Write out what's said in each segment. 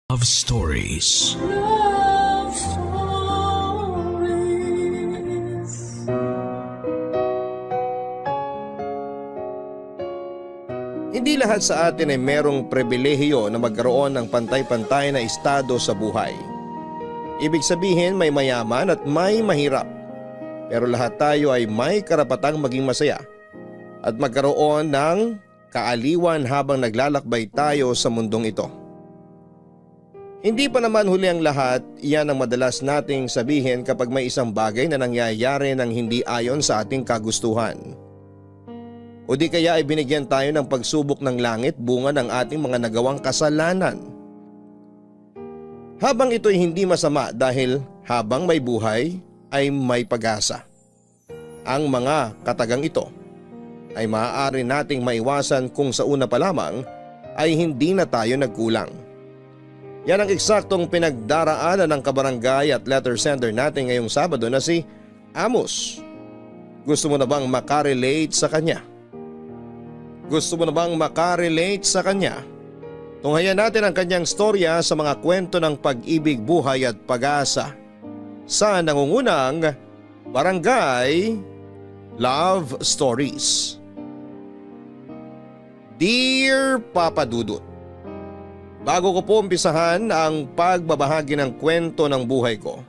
Love Stories. Love Stories. Hindi lahat sa atin ay merong pribilehiyo na magkaroon ng pantay-pantay na estado sa buhay. Ibig sabihin may mayaman at may mahirap. Pero lahat tayo ay may karapatang maging masaya at magkaroon ng kaaliwan habang naglalakbay tayo sa mundong ito. Hindi pa naman huli ang lahat, iyan ang madalas nating sabihin kapag may isang bagay na nangyayari ng hindi ayon sa ating kagustuhan. O di kaya ay binigyan tayo ng pagsubok ng langit bunga ng ating mga nagawang kasalanan. Habang ito'y hindi masama dahil habang may buhay ay may pag-asa. Ang mga katagang ito ay maaari nating maiwasan kung sa una pa lamang ay hindi na tayo nagkulang. Yan ang eksaktong pinagdaraanan ng kabarangay at letter sender natin ngayong Sabado na si Amos. Gusto mo na bang makarelate sa kanya? Gusto mo na bang makarelate sa kanya? Tunghayan natin ang kanyang storya sa mga kwento ng pag-ibig, buhay at pag-asa sa nangungunang Barangay Love Stories. Dear Papa Dudut, bago ko po umpisahan ang pagbabahagi ng kwento ng buhay ko,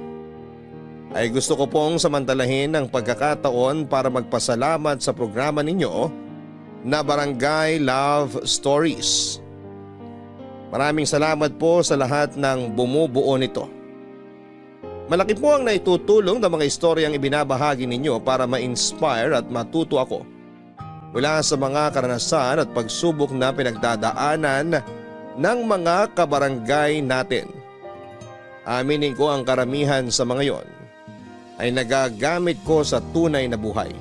ay gusto ko pong samantalahin ang pagkakataon para magpasalamat sa programa ninyo na Barangay Love Stories. Maraming salamat po sa lahat ng bumubuo nito. Malaki po ang naitutulong ng mga istoryang ibinabahagi ninyo para ma-inspire at matuto ako mula sa mga karanasan at pagsubok na pinagdadaanan ng mga kabarangay natin. Aminin ko ang karamihan sa mga yon ay nagagamit ko sa tunay na buhay.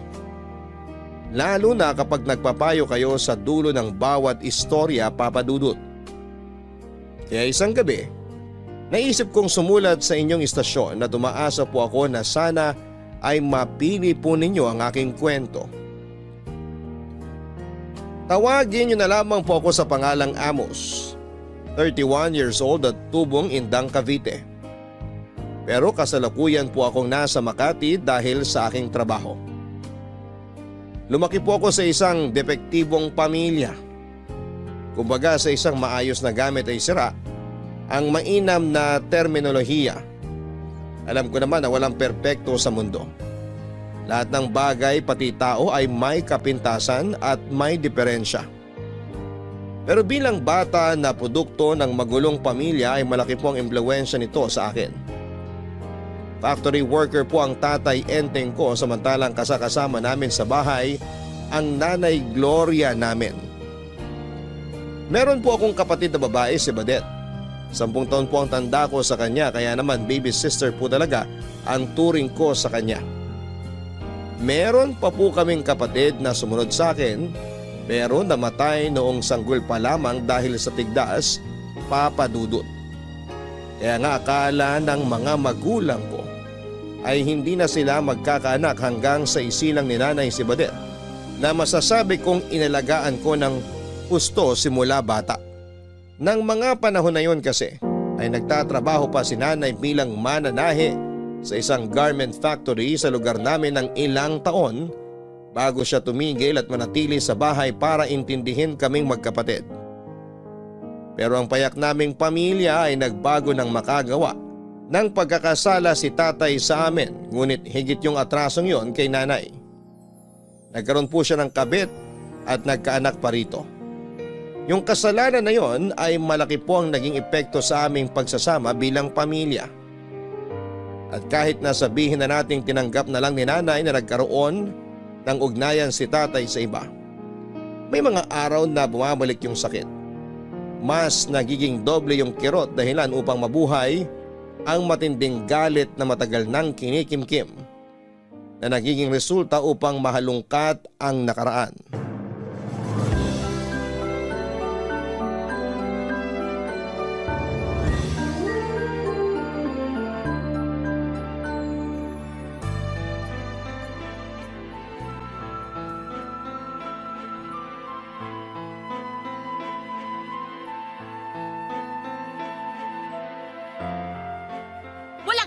Lalo na kapag nagpapayo kayo sa dulo ng bawat istorya, Papa Dudut. Kaya isang gabi, naisip kong sumulat sa inyong istasyon na tumaasa po ako na sana ay mapili po ninyo ang aking kwento. Tawagin niyo na lamang po ako sa pangalang Amos, 31 years old at tubong Indang, Cavite. Pero kasalukuyan po akong nasa Makati dahil sa aking trabaho. Lumaki po ako sa isang depektibong pamilya. Kumbaga sa isang maayos na gamit ay sira ang mainam na terminolohiya. Alam ko naman na walang perpekto sa mundo. Lahat ng bagay pati tao ay may kapintasan at may diferensya. Pero bilang bata na produkto ng magulong pamilya ay malaki po ang impluwensya nito sa akin. Factory worker po ang tatay enteng ko samantalang kasakasama namin sa bahay ang nanay Gloria namin. Meron po akong kapatid na babae si Badet. 10 taon po ang tanda ko sa kanya kaya naman baby sister po talaga ang turing ko sa kanya. Meron pa po kaming kapatid na sumunod sa akin pero namatay noong sanggol pa lamang dahil sa tigdas, Papa Dudut. Kaya nga akala ng mga magulang ko ay hindi na sila magkakaanak hanggang sa isilang ni nanay si Badet na masasabi kong inalagaan ko ng husto simula bata. Nang mga panahon na yon kasi ay nagtatrabaho pa si nanay bilang mananahe sa isang garment factory sa lugar namin ng ilang taon bago siya tumigil at manatili sa bahay para intindihin kaming magkapatid. Pero ang payak naming pamilya ay nagbago ng makagawa ng pagkakasala si tatay sa amin, ngunit higit yung atrasong yon kay nanay. Nagkaroon po siya ng kabit at nagkaanak pa rito. Yung kasalanan na yon ay malaki po ang naging epekto sa aming pagsasama bilang pamilya. At kahit nasabihin na nating tinanggap na lang ni nanay na nagkaroon ng ugnayan si tatay sa iba, may mga araw na bumabalik yung sakit. Mas nagiging doble yung kirot dahilan upang mabuhay ang matinding galit na matagal nang kinikimkim na nagiging resulta upang mahalungkat ang nakaraan.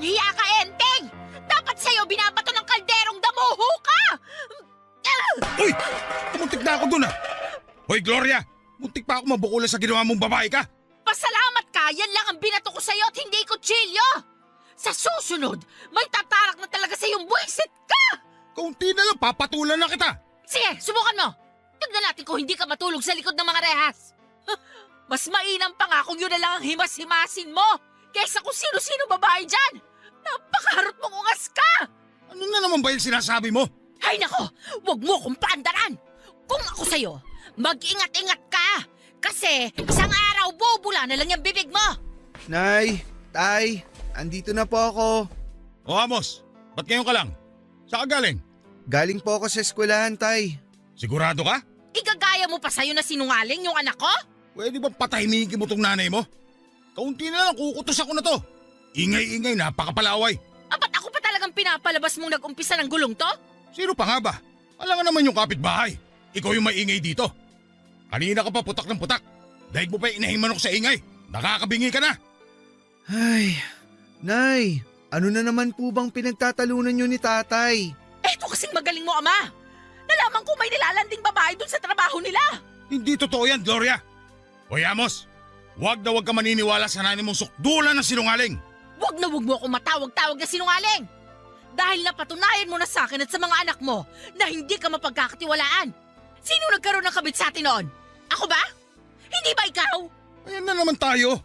Walang hiya ka, Enteng! Dapat sa'yo binabato ng kalderong damuho ka! Uy! Muntik na ako dun ah! Hoy Gloria! Muntik pa ako mabukulan sa ginawa mong babae ka! Pasalamat ka! Yan lang ang binato ko sa'yo at hindi kutsilyo! Sa susunod, may tatarak na talaga sa'yong buwisit ka! Kaunti na lang, papatulan na kita! Sige, subukan mo! Tignan natin kung hindi ka matulog sa likod ng mga rehas! Mas mainam pa nga kung yun na lang ang himas-himasin mo kaysa kung sino-sino babae dyan! Napakaharot mong ungas ka! Ano na naman ba yung sinasabi mo? Hay nako, huwag mo kong paandaran! Kung ako sa'yo, mag-ingat-ingat ka! Kasi isang araw bubula na lang yung bibig mo! Nay, Tay, andito na po ako. O Amos, ba't ngayon ka lang? Saan ka galing? Galing po ako sa eskwelahan, Tay. Sigurado ka? Igagaya mo pa sa'yo na sinungaling yung anak ko? Pwede bang patahimikin mo tong nanay mo? Kaunti na lang, kukutos ako na to. Ingay-ingay, napakapalaway. Apat ako pa talagang pinapalabas mong nag-umpisa ng gulong to? Sino pa nga ba? Alam nga naman yung kapitbahay. Ikaw yung maingay dito. Kanina ka pa putak ng putak. Dahil mo pa inahin manok sa ingay. Nakakabingi ka na. Ay, Nay, ano na naman po bang pinagtatalunan niyo ni Tatay? Eto kasing magaling mo, Ama. Nalaman ko may nilalanding babae dun sa trabaho nila. Hindi totoo yan, Gloria. Hoy Amos, wag na wag ka maniniwala sa nanay mong sukdulan ng sinungaling. Huwag na huwag mo akong matawag-tawag na sinungaling. Dahil napatunayan mo na sa akin at sa mga anak mo na hindi ka mapagkakatiwalaan. Sino nagkaroon ng kabit sa atin noon? Ako ba? Hindi ba ikaw? Ayan na naman tayo.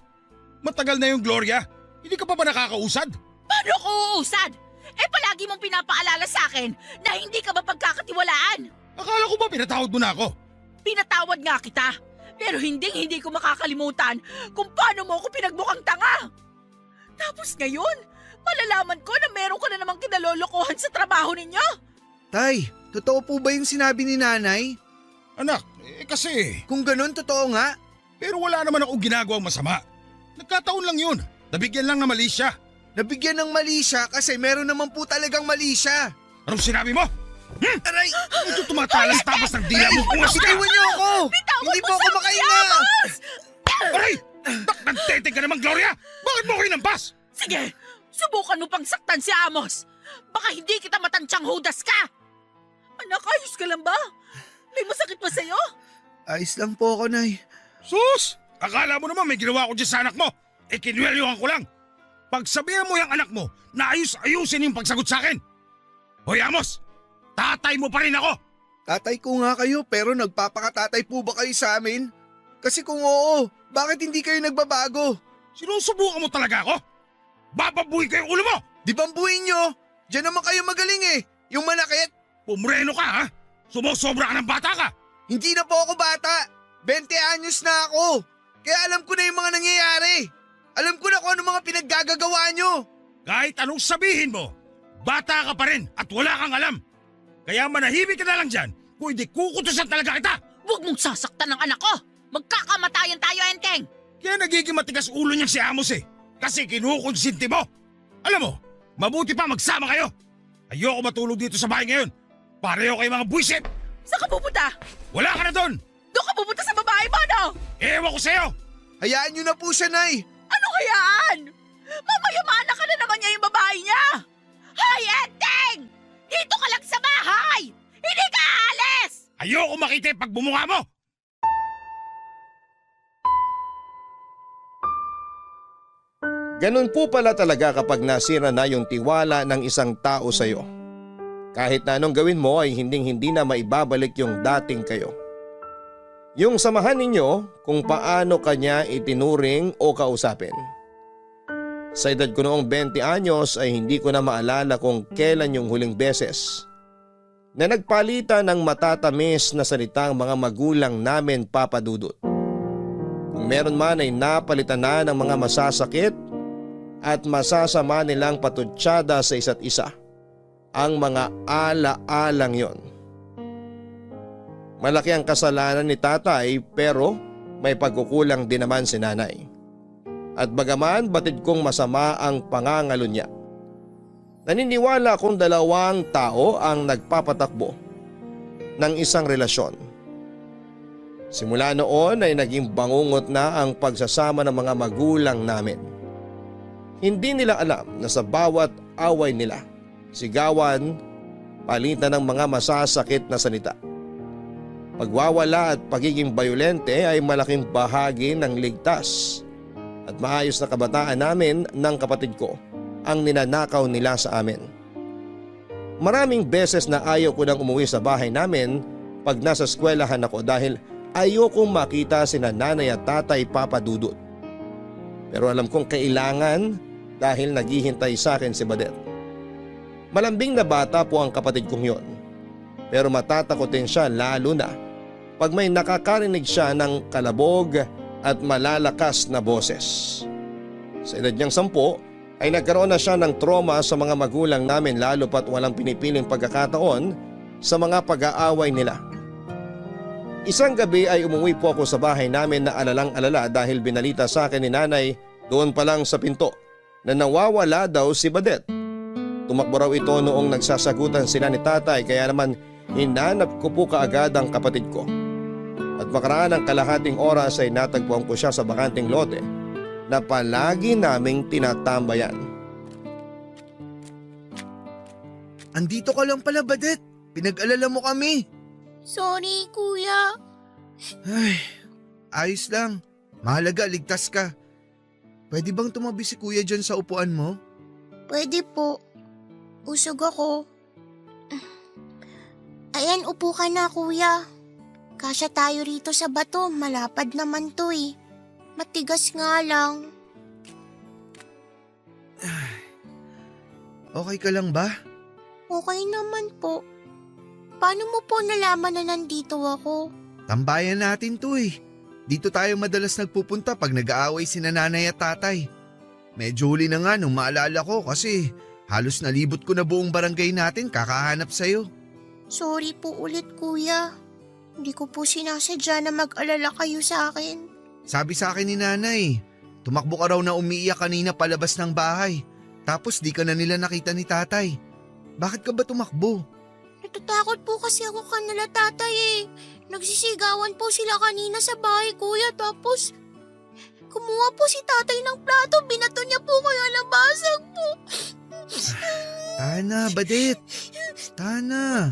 Matagal na yung Gloria. Hindi ka pa ba nakakausad? Paano ko uusad? Eh palagi mong pinapaalala sa akin na hindi ka mapagkakatiwalaan. Akala ko ba pinatawad mo na ako? Pinatawad nga kita. Pero hindi ko makakalimutan kung paano mo ako pinagmukhang tanga. Tapos ngayon, malalaman ko na meron ka na namang kinalolokohan sa trabaho ninyo. Tay, totoo po ba yung sinabi ni Nanay? Anak, kasi... Kung ganun, totoo nga. Pero wala naman akong ginagawang masama. Nagkataon lang yun. Nabigyan lang na mali siya. Nabigyan ng mali siya kasi meron naman po talagang mali siya. Anong sinabi mo? Aray! Ito tumatalas tapos ng dila mo kung asika! Iwan niyo ako! Hindi po ako makahinga! Aray! Nagteteng ka naman, Gloria! Bakit mo ako hinampas? Sige, subukan mo pang saktan si Amos. Baka hindi kita matansyang hudas ka. Anak, ayos ka lang ba? May masakit pa sa'yo? Ayos lang po ako, Nay. Sus! Akala mo naman may ginawa ko dyan sa anak mo. Eh kinwelyuhan ko lang. Pagsabihan mo yung anak mo na ayusin yung pagsagot sa akin. Hoy Amos! Tatay mo pa rin ako! Tatay ko nga kayo pero nagpapakatatay po ba kayo sa amin? Kasi kung oo, bakit hindi kayo nagbabago? Sinusubukan mo talaga ako? Bababuhin ko yung ulo mo! Di bambuhin nyo? Diyan naman kayo magaling eh. Yung manakit. Pumreno ka ha? Sumusobra ka ng bata ka! Hindi na po ako bata. 20 anyos na ako. Kaya alam ko na yung mga nangyayari. Alam ko na kung ano mga pinaggagawa nyo. Kahit anong sabihin mo, bata ka pa rin at wala kang alam. Kaya manahimik ka na lang dyan kung hindi kukutusan talaga kita. Huwag mong sasaktan ng anak ko. Magkakamatayan tayo, Enteng. Kaya nagiging matigas ulo niya si Amos eh. Kasi kinukonsinti mo. Alam mo, mabuti pa magsama kayo. Ayoko matulog dito sa bahay ngayon. Pareho kayo mga buwisit. Saan ka pupunta? Wala ka na doon. Doon ka pupunta sa babae mo, no? Ewan ko sa'yo. Hayaan nyo na po siya, Nay. Ano hayaan? Mamayamana ka na naman niya yung babae niya. Hoy, Enteng! Dito ka lang sa bahay! Hindi ka aalis! Ayoko makita yung pagbumukha mo. Ganun po pala talaga kapag nasira na yung tiwala ng isang tao sa iyo. Kahit na anong gawin mo ay hindi na maibabalik yung dating kayo. Yung samahan ninyo kung paano kanya itinuring o kausapin. Sa edad ko noong 20 anyos ay hindi ko na maalala kung kailan yung huling beses na nagpalitan ng matatamis na salitang mga magulang namin, Papa Dudut. Kung meron man ay napalitan na ng mga masasakit at masasama nilang patutsyada sa isa't isa. Ang mga ala-alang yon. Malaki ang kasalanan ni tatay pero may pagkukulang din naman si nanay. At bagaman batid kong masama ang pangangalo niya, naniniwala akong dalawang tao ang nagpapatakbo ng isang relasyon. Simula noon ay naging bangungot na ang pagsasama ng mga magulang namin. Hindi nila alam na sa bawat away nila, sigawan, palitan ng mga masasakit na salita, pagwawala at pagiging bayolente ay malaking bahagi ng ligtas at maayos na kabataan namin ng kapatid ko ang ninanakaw nila sa amin. Maraming beses na ayaw ko nang umuwi sa bahay namin pag nasa eskwelahan ako dahil ayokong makita sina nanay at tatay papadudot. Pero alam kong kailangan dahil naghihintay sa akin si Badet. Malambing na bata po ang kapatid kong yon, pero matatakotin siya lalo na pag may nakakarinig siya ng kalabog at malalakas na boses. Sa edad niyang 10 ay nagkaroon na siya ng trauma sa mga magulang namin lalo pat walang pinipiling pagkakataon sa mga pag-aaway nila. Isang gabi ay umuwi po ako sa bahay namin na alalang-alala dahil binalita sa akin ni nanay doon pa lang sa pinto na nawawala daw si Badet. Tumakbo raw ito noong nagsasagutan sila ni tatay kaya naman hinanap ko po kaagad ang kapatid ko. At makaraan ng kalahating oras ay natagpuan ko siya sa bakanting lote na palagi naming tinatambayan. Andito ka lang pala, Badet. Pinag-alala mo kami. Sorry, kuya. Ay, ayos lang. Mahalaga, ligtas ka. Pwede bang tumabi si kuya dyan sa upuan mo? Pwede po. Usog ako. Ayan, upo ka na, kuya. Kasya tayo rito sa bato. Malapad naman to eh. Matigas nga lang. Okay ka lang ba? Okay naman po. Paano mo po nalaman na nandito ako? Tambayan natin to eh. Dito tayo madalas nagpupunta pag nag-aaway sina nanay at tatay. Medyo huli na nga nung maalala ko kasi halos nalibot ko na buong barangay natin kakahanap sa'yo. Sorry po ulit, kuya. Hindi ko po sinasadya na mag-alala kayo sa akin. Sabi sa akin ni nanay, tumakbo ka raw na umiiyak kanina palabas ng bahay. Tapos di ka na nila nakita ni tatay. Bakit ka ba tumakbo? Natatakot po kasi ako kanila, tatay eh. Nagsisigawan po sila kanina sa bahay, kuya. Tapos, kumuha po si tatay ng plato. Binato niya po kaya nabasag po. Tana, Badet. Tana.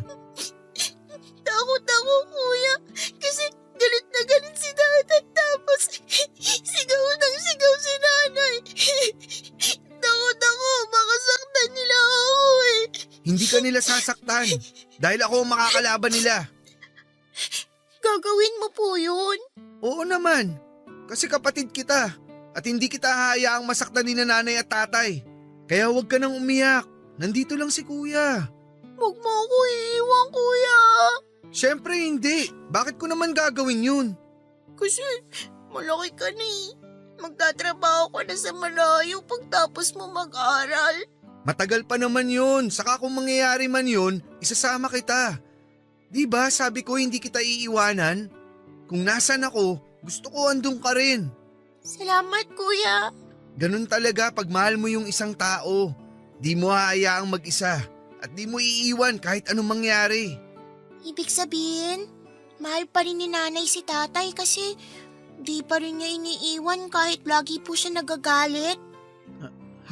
Takot ako, kuya. Kasi galit na galit si tatay. Tapos, sigaw ng sigaw si nanay. Takot ako. Baka saktan nila ako eh. Hindi ka nila sasaktan dahil ako ang makakalaban nila. Gagawin mo po yun? Oo naman, kasi kapatid kita at hindi kita hahayaang masaktan ni nanay at tatay. Kaya huwag ka nang umiyak, nandito lang si kuya. Huwag mo ako iiwan, kuya. Siyempre hindi, bakit ko naman gagawin yun? Kasi malaki ka na eh. Magtatrabaho ka na sa malayo pagtapos mo mag-aral. Matagal pa naman yun, saka kung mangyayari man yun, isasama kita. Di ba sabi ko hindi kita iiwanan? Kung nasan ako, gusto ko andun ka rin. Salamat, kuya. Ganun talaga pag mahal mo yung isang tao. Di mo hahayaang mag-isa at di mo iiwan kahit anong mangyari. Ibig sabihin, mahal pa rin ni nanay si tatay kasi di pa rin niya iniiwan kahit lagi po siya nagagalit.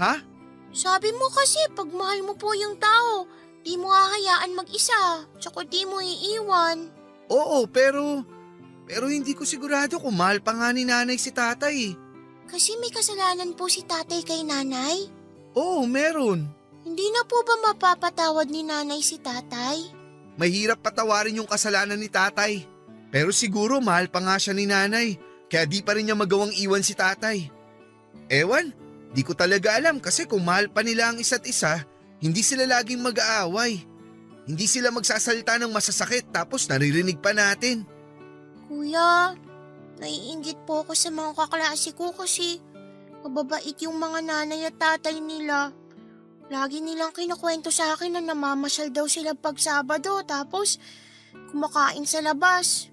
Ha? Sabi mo kasi pag mahal mo po yung tao, di mo hahayaan mag-isa, tsaka di mo iiwan. Oo, pero hindi ko sigurado kung mahal pa nga ni nanay si tatay. Kasi may kasalanan po si tatay kay nanay. Oo, meron. Hindi na po ba mapapatawad ni nanay si tatay? Mahirap patawarin yung kasalanan ni tatay. Pero siguro mahal pa nga siya ni nanay, kaya di pa rin niya magawang iwan si tatay. Ewan, di ko talaga alam kasi kung mahal pa nila ang isa't isa, hindi sila laging mag-aaway. Hindi sila magsasalita ng masasakit tapos naririnig pa natin. Kuya, naiinggit po ako sa mga kaklase ko kasi mababait yung mga nanay at tatay nila. Lagi nilang kinukwento sa akin na namamasyal daw sila pag Sabado tapos kumakain sa labas.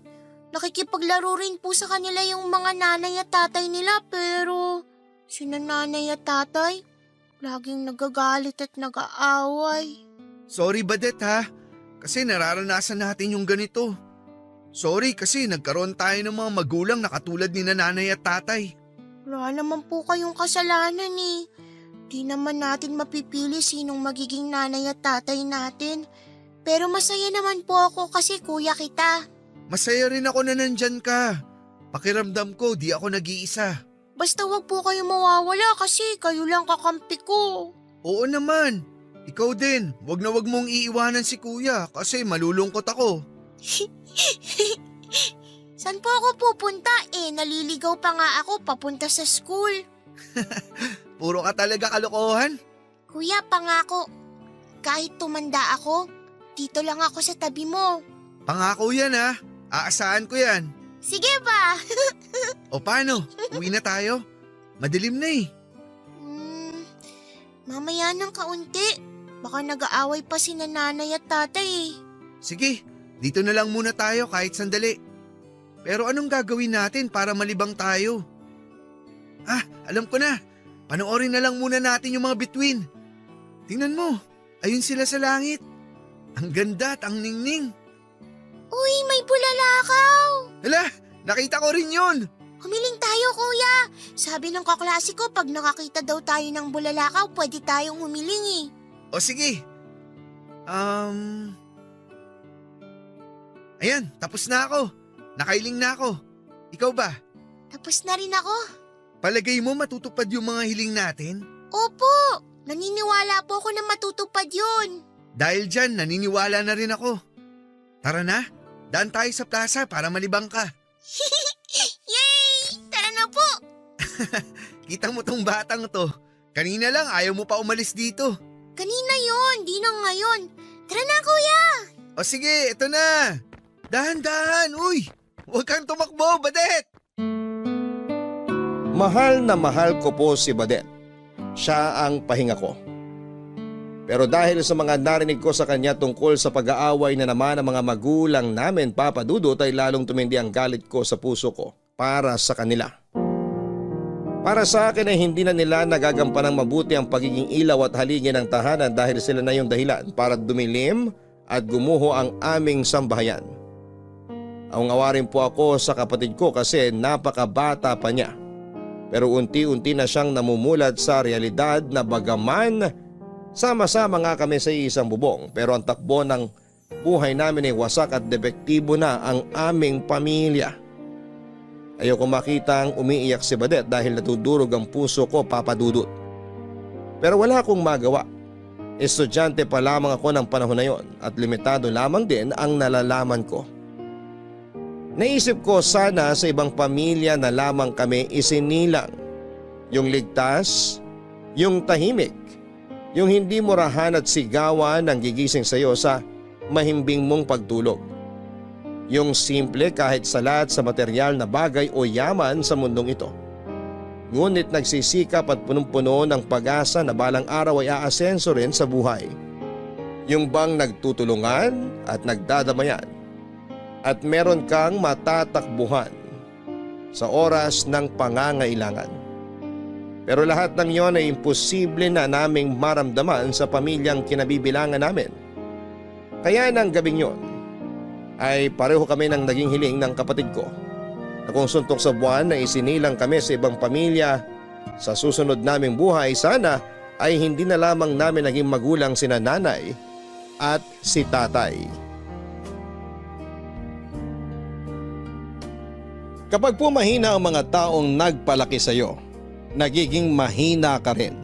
Nakikipaglaro rin po sa kanila yung mga nanay at tatay nila pero sina nanay at tatay laging nagagalit at nag-aaway. Sorry Badet ha, kasi nararanasan natin yung ganito. Sorry kasi nagkaroon tayo ng mga magulang na katulad ni nanay at tatay. Wala naman po kayong kasalanan eh. Di naman natin mapipili sinong magiging nanay at tatay natin. Pero masaya naman po ako kasi kuya kita. Masaya rin ako na nandyan ka. Pakiramdam ko, di ako nag-iisa. Basta wag po kayo mawawala kasi kayo lang kakampi ko. Oo naman. Ikaw din, wag na wag mong iiwanan si kuya kasi malulungkot ako. Saan po ako pupunta? Naliligaw pa nga ako papunta sa school. Puro ka talaga kalokohan. Kuya, pangako. Kahit tumanda ako, dito lang ako sa tabi mo. Pangako yan ha. Aasahan ko yan. Sige ba? O paano? Uwi na tayo? Madilim na eh. Mamaya ng kaunti. Baka nag-aaway pa si nanay at tatay. Sige, dito na lang muna tayo kahit sandali. Pero anong gagawin natin para malibang tayo? Alam ko na. Panoorin na lang muna natin yung mga bituin. Tingnan mo, ayun sila sa langit. Ang ganda at ang ningning. Uy, may bulalakaw! Hala, nakita ko rin yun. Humiling tayo, kuya. Sabi ng kaklase ko, pag nakakita daw tayo ng bulalakaw, pwede tayong humiling eh. O sige. Ayan, tapos na ako. Nakailing na ako. Ikaw ba? Tapos na rin ako. Palagay mo matutupad yung mga hiling natin? Opo, naniniwala po ako na matutupad yun. Dahil dyan, naniniwala na rin ako. Tara na, daan tayo sa plaza para malibang ka. Yay! Tara na po! Kita mo tong batang to. Kanina lang ayaw mo pa umalis dito. Kanina yon, di na ngayon. Tara na, kuya! O sige, ito na. Dahan-dahan, uy. Huwag kang tumakbo, Badet. Mahal na mahal ko po si Badet. Siya ang pahinga ko. Pero dahil sa mga narinig ko sa kanya tungkol sa pag-aaway na naman ng mga magulang namin, Papa Dudut, ay lalong tumindi ang galit ko sa puso ko para sa kanila. Para sa akin ay hindi na nila nagagampanang mabuti ang pagiging ilaw at haligi ng tahanan dahil sila na yung dahilan para dumilim at gumuho ang aming sambahayan. Aungawarin po ako sa kapatid ko kasi napakabata pa niya. Pero unti-unti na siyang namumulat sa realidad na bagaman sama-sama nga kami sa isang bubong pero ang takbo ng buhay namin ay wasak at depektibo na ang aming pamilya. Ayoko makitang umiiyak si Badet dahil natudurog ang puso ko, Papa Dudut. Pero wala akong magawa. Estudyante pa lamang ako ng panahon na yon at limitado lamang din ang nalalaman ko. Naisip ko sana sa ibang pamilya na lamang kami isinilang. Yung ligtas, yung tahimik, yung hindi murahan at sigawan ang gigising sa iyo sa mahimbing mong pagtulog. Yung simple kahit salat sa material na bagay o yaman sa mundong ito. Ngunit nagsisikap at punong-puno ng pag-asa na balang araw ay aasenso rin sa buhay. Yung bang nagtutulungan at nagdadamayan. At meron kang matatakbuhan sa oras ng pangangailangan. Pero lahat ng yon ay imposible na naming maramdaman sa pamilyang kinabibilangan namin. Kaya ng gabing yon ay pareho kami ng naging hiling ng kapatid ko na kung suntok sa buwan na isinilang kami sa ibang pamilya sa susunod naming buhay, sana ay hindi na lamang namin naging magulang sina nanay at si tatay. Kapag po mahina ang mga taong nagpalaki sa iyo, nagiging mahina ka rin.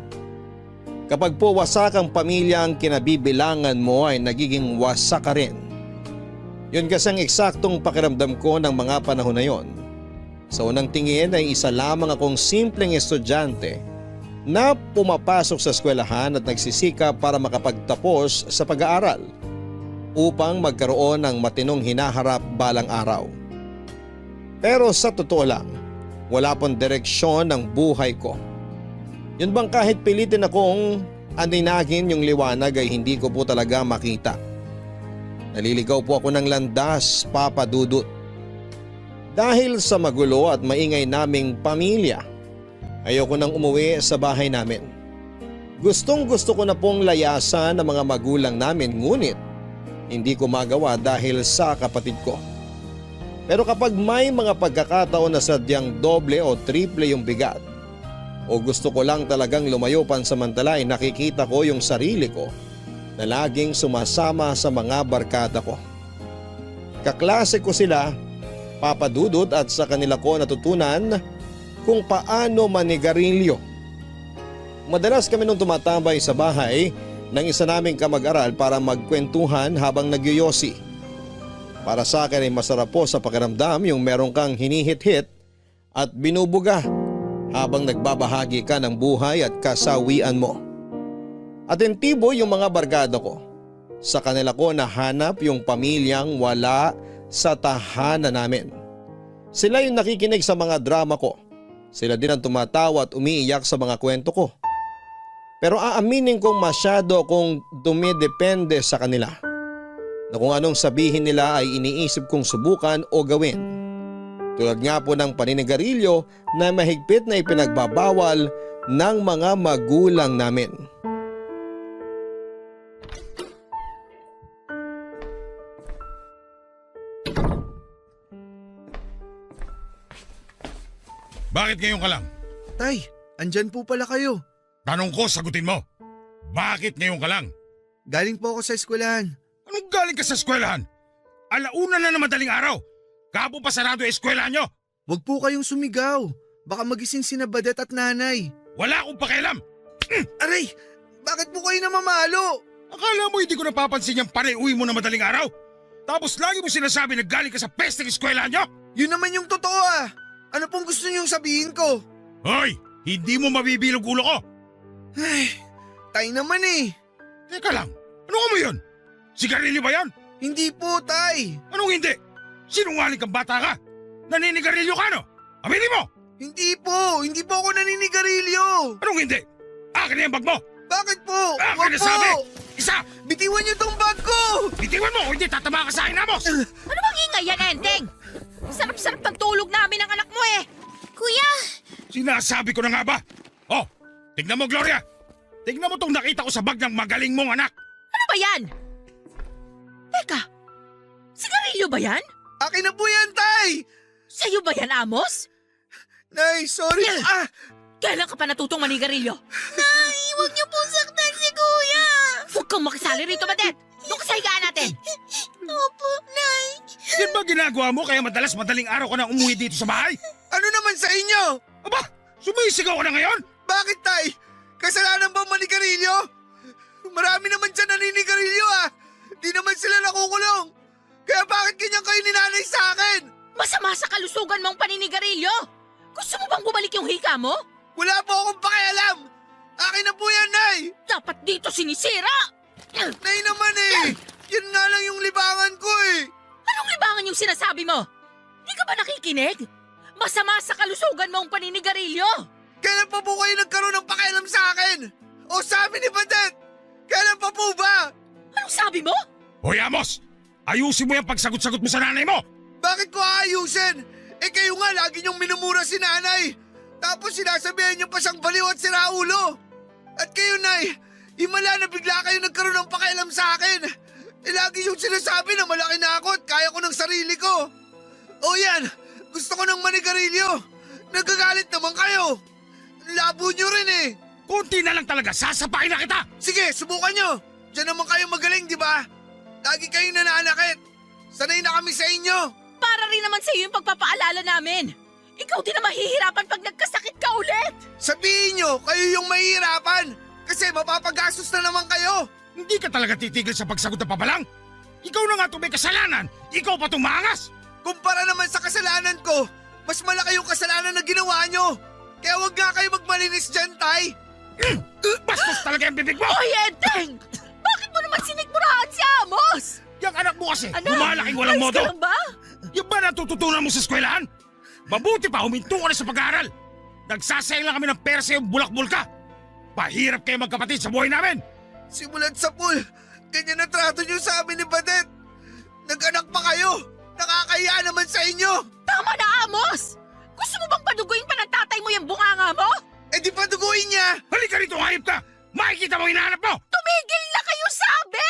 Kapag po wasak ang pamilya ang kinabibilangan mo ay nagiging wasak ka rin. Yun kasi ang eksaktong pakiramdam ko ng mga panahon na yon. Sa unang tingin ay isa lamang akong simpleng estudyante na pumapasok sa eskwelahan at nagsisikap para makapagtapos sa pag-aaral upang magkaroon ng matinong hinaharap balang araw. Pero sa totoo lang, wala pong direksyon ng buhay ko. Yun bang kahit pilitin akong aninagin yung liwanag ay hindi ko po talaga makita. Naliligaw po ako ng landas, Papa Dudut. Dahil sa magulo at maingay naming pamilya, ayoko nang umuwi sa bahay namin. Gustong gusto ko na pong layasan ng mga magulang namin ngunit hindi ko magawa dahil sa kapatid ko. Pero kapag may mga pagkakataon na sadyang doble o triple yung bigat, o gusto ko lang talagang lumayo pansamantala ay nakikita ko yung sarili ko na laging sumasama sa mga barkada ko. Kaklase ko sila, Papa Dudut, at sa kanila ko natutunan kung paano manigarilyo. Madalas kami nung tumatambay sa bahay ng isa naming kamag-aral para magkwentuhan habang nagyoyosi. Para sa akin ay masarap po sa pakiramdam yung meron kang hinihit-hit at binubuga habang nagbabahagi ka ng buhay at kasawian mo. Atentibo yung mga barkada ko. Sa kanila ko nahanap yung pamilyang wala sa tahanan namin. Sila yung nakikinig sa mga drama ko. Sila din ang tumatawa at umiiyak sa mga kwento ko. Pero aaminin kong masyado akong dumidepende sa kanila. Na kung anong sabihin nila ay iniisip kong subukan o gawin. Tulad nga po ng paninigarilyo na mahigpit na ipinagbabawal ng mga magulang namin. Bakit ngayon ka lang? Tay, andyan po pala kayo. Tanong ko, sagutin mo. Bakit ngayon ka lang? Galing po ako sa eskwelahan. Anong galing ka sa eskwelahan? Alauna na madaling araw. Kapo pa sarado yung eskwelahan nyo. Huwag po kayong sumigaw. Baka magising sina Badet at nanay. Wala akong pakialam. Aray, bakit po kayo namamalo? Akala mo hindi ko napapansin yung pare-uwi mo na madaling araw? Tapos lagi mo sinasabi na galing ka sa pesteng eskwelahan nyo? Yun naman yung totoo ah. Ano pong gusto niyong sabihin ko? Hoy, hindi mo mabibilog ulo ko. Ay, tay naman eh. Teka lang, ano mo yun? Sigarilyo ba yan? Hindi po, tay. Anong hindi? Sinungaling kang bata ka? Naninigarilyo ka no? Aminin mo! Hindi po ako naninigarilyo. Anong hindi? Akin na yung bag mo! Bakit po? Akin Wag na po. sabi! Isa! Bitiwan niyo tong bag ko. Bitiwan mo o hindi tatama ka sa akin, Amos! Ano bang ingay yan, Enteng? Sarap-sarap ng tulog namin ng anak mo eh. Kuya, Sinasabi ko na nga ba? Oh, tignan mo, Gloria! Tignan mo tong nakita ko sa bag ng magaling mong anak! Ano ba yan? Teka, sigarilyo ba yan? Akin na po yan, tay. Sa'yo ba yan, Amos? Nay, sorry. Kailan ka pa natutong manigarilyo? Nay, huwag niyo pong saktan si Kuya. Huwag kang makisali rito, Badet! Doon ka sa higaan natin! Opo, Nay. Yan ba ginagawa mo kaya madaling araw ka na umuwi dito sa bahay? Ano naman sa inyo? Aba, sumisigaw ka na ngayon? Bakit, tay? Kasalanan ba manigarilyo? Marami naman dyan naninigarilyo ah. Di naman sila nakukulong. Kaya bakit ganyan kayo ninanay sa akin? Masama sa kalusugan mong paninigarilyo! Gusto mo bang bumalik yung hika mo? Wala po akong pakialam. Akin na po yan, Nay. Dapat dito sinisira! Nay naman eh. Yan nga lang yung libangan ko eh. Anong libangan yung sinasabi mo? Di ka ba nakikinig? Masama sa kalusugan mong paninigarilyo! Kailan pa po kayo nagkaroon ng pakialam sa akin? O sa amin ni Badet? Kailan pa po ba? Anong sabi mo? Hoy, Amos! Ayusin mo yung pagsagot-sagot mo sa nanay mo! Bakit ko aayusin? Eh kayo nga lagi niyong minumura si nanay. Tapos sinasabihan niyo pa siyang baliw at siraulo. At kayo, Nay, himala na bigla kayo nagkaroon ng pakialam sa akin. Eh lagi yung sinasabi na malaki na ako at kaya ko ng sarili ko. O yan, gusto ko ng manigarilyo. Nagagalit naman kayo. Labo niyo rin eh. Kunti na lang talaga, sasapakin na kita! Sige, subukan niyo. Diyan naman kayo magaling, di ba? Lagi kayong nananakit. Sanay na kami sa inyo. Para rin naman sa iyo yung pagpapaalala namin. Ikaw din na mahihirapan pag nagkasakit ka ulit. Sabihin niyo, kayo yung mahihirapan. Kasi mapapagastos na naman kayo. Hindi ka talaga titigil sa pagsagot na pabalang? Ikaw na nga itong may kasalanan, ikaw pa itong maangas! Kumpara naman sa kasalanan ko, mas malaki yung kasalanan na ginawa niyo. Kaya wag nga kayo magmalinis dyan, Tay. Bastos talaga yung bibig mo! Hoy, Enteng! Bakit mo naman sinikmurahan si Amos? Yung anak mo kasi, Anak, lumalaking walang ayos modo! ka lang ba? Yung ba natututunan mo sa eskwelahan? Mabuti pa, huminto ka na sa pag-aaral! Nagsasayang lang kami ng pera sa iyong bulakbul ka! Pahirap kayo magkapatid sa buhay namin! Simulan sa pool, ganyan ang trato niyo sa amin ni Badet. Nag-anak pa kayo. Nakakahiya naman sa inyo. Tama na, Amos! Gusto mo bang paduguin pa ng tatay mo yung bunganga mo? Eh di pa duguin niya. Halika rito, hayop ka! Makikita mo hinahanap mo! Tumigil na kayo, sabi!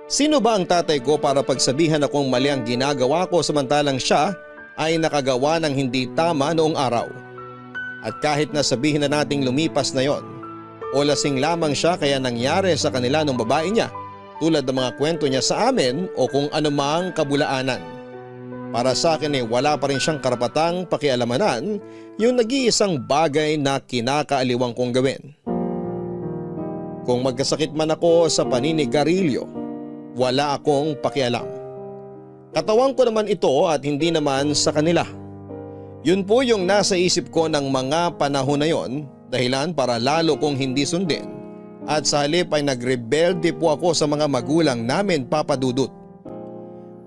Sino ba ang tatay ko para pagsabihan akong mali ang ginagawa ko samantalang siya ay nakagawa ng hindi tama noong araw. At kahit na sabihin na nating lumipas na yon, o lasing lamang siya kaya nangyari sa kanila ng babae niya tulad ng mga kwento niya sa amin o kung anumang kabulaanan. Para sa akin wala pa rin siyang karapatang pakialamanan yung nag-iisang bagay na kinakaaliwang kong gawin. Kung magkasakit man ako sa paninigarilyo, wala akong pakialam. Katawan ko naman ito at hindi naman sa kanila. Yun po yung nasa isip ko ng mga panahon na yon, dahilan para lalo kong hindi sundin at sa halip ay nagrebelde po ako sa mga magulang namin, Papa Dudut.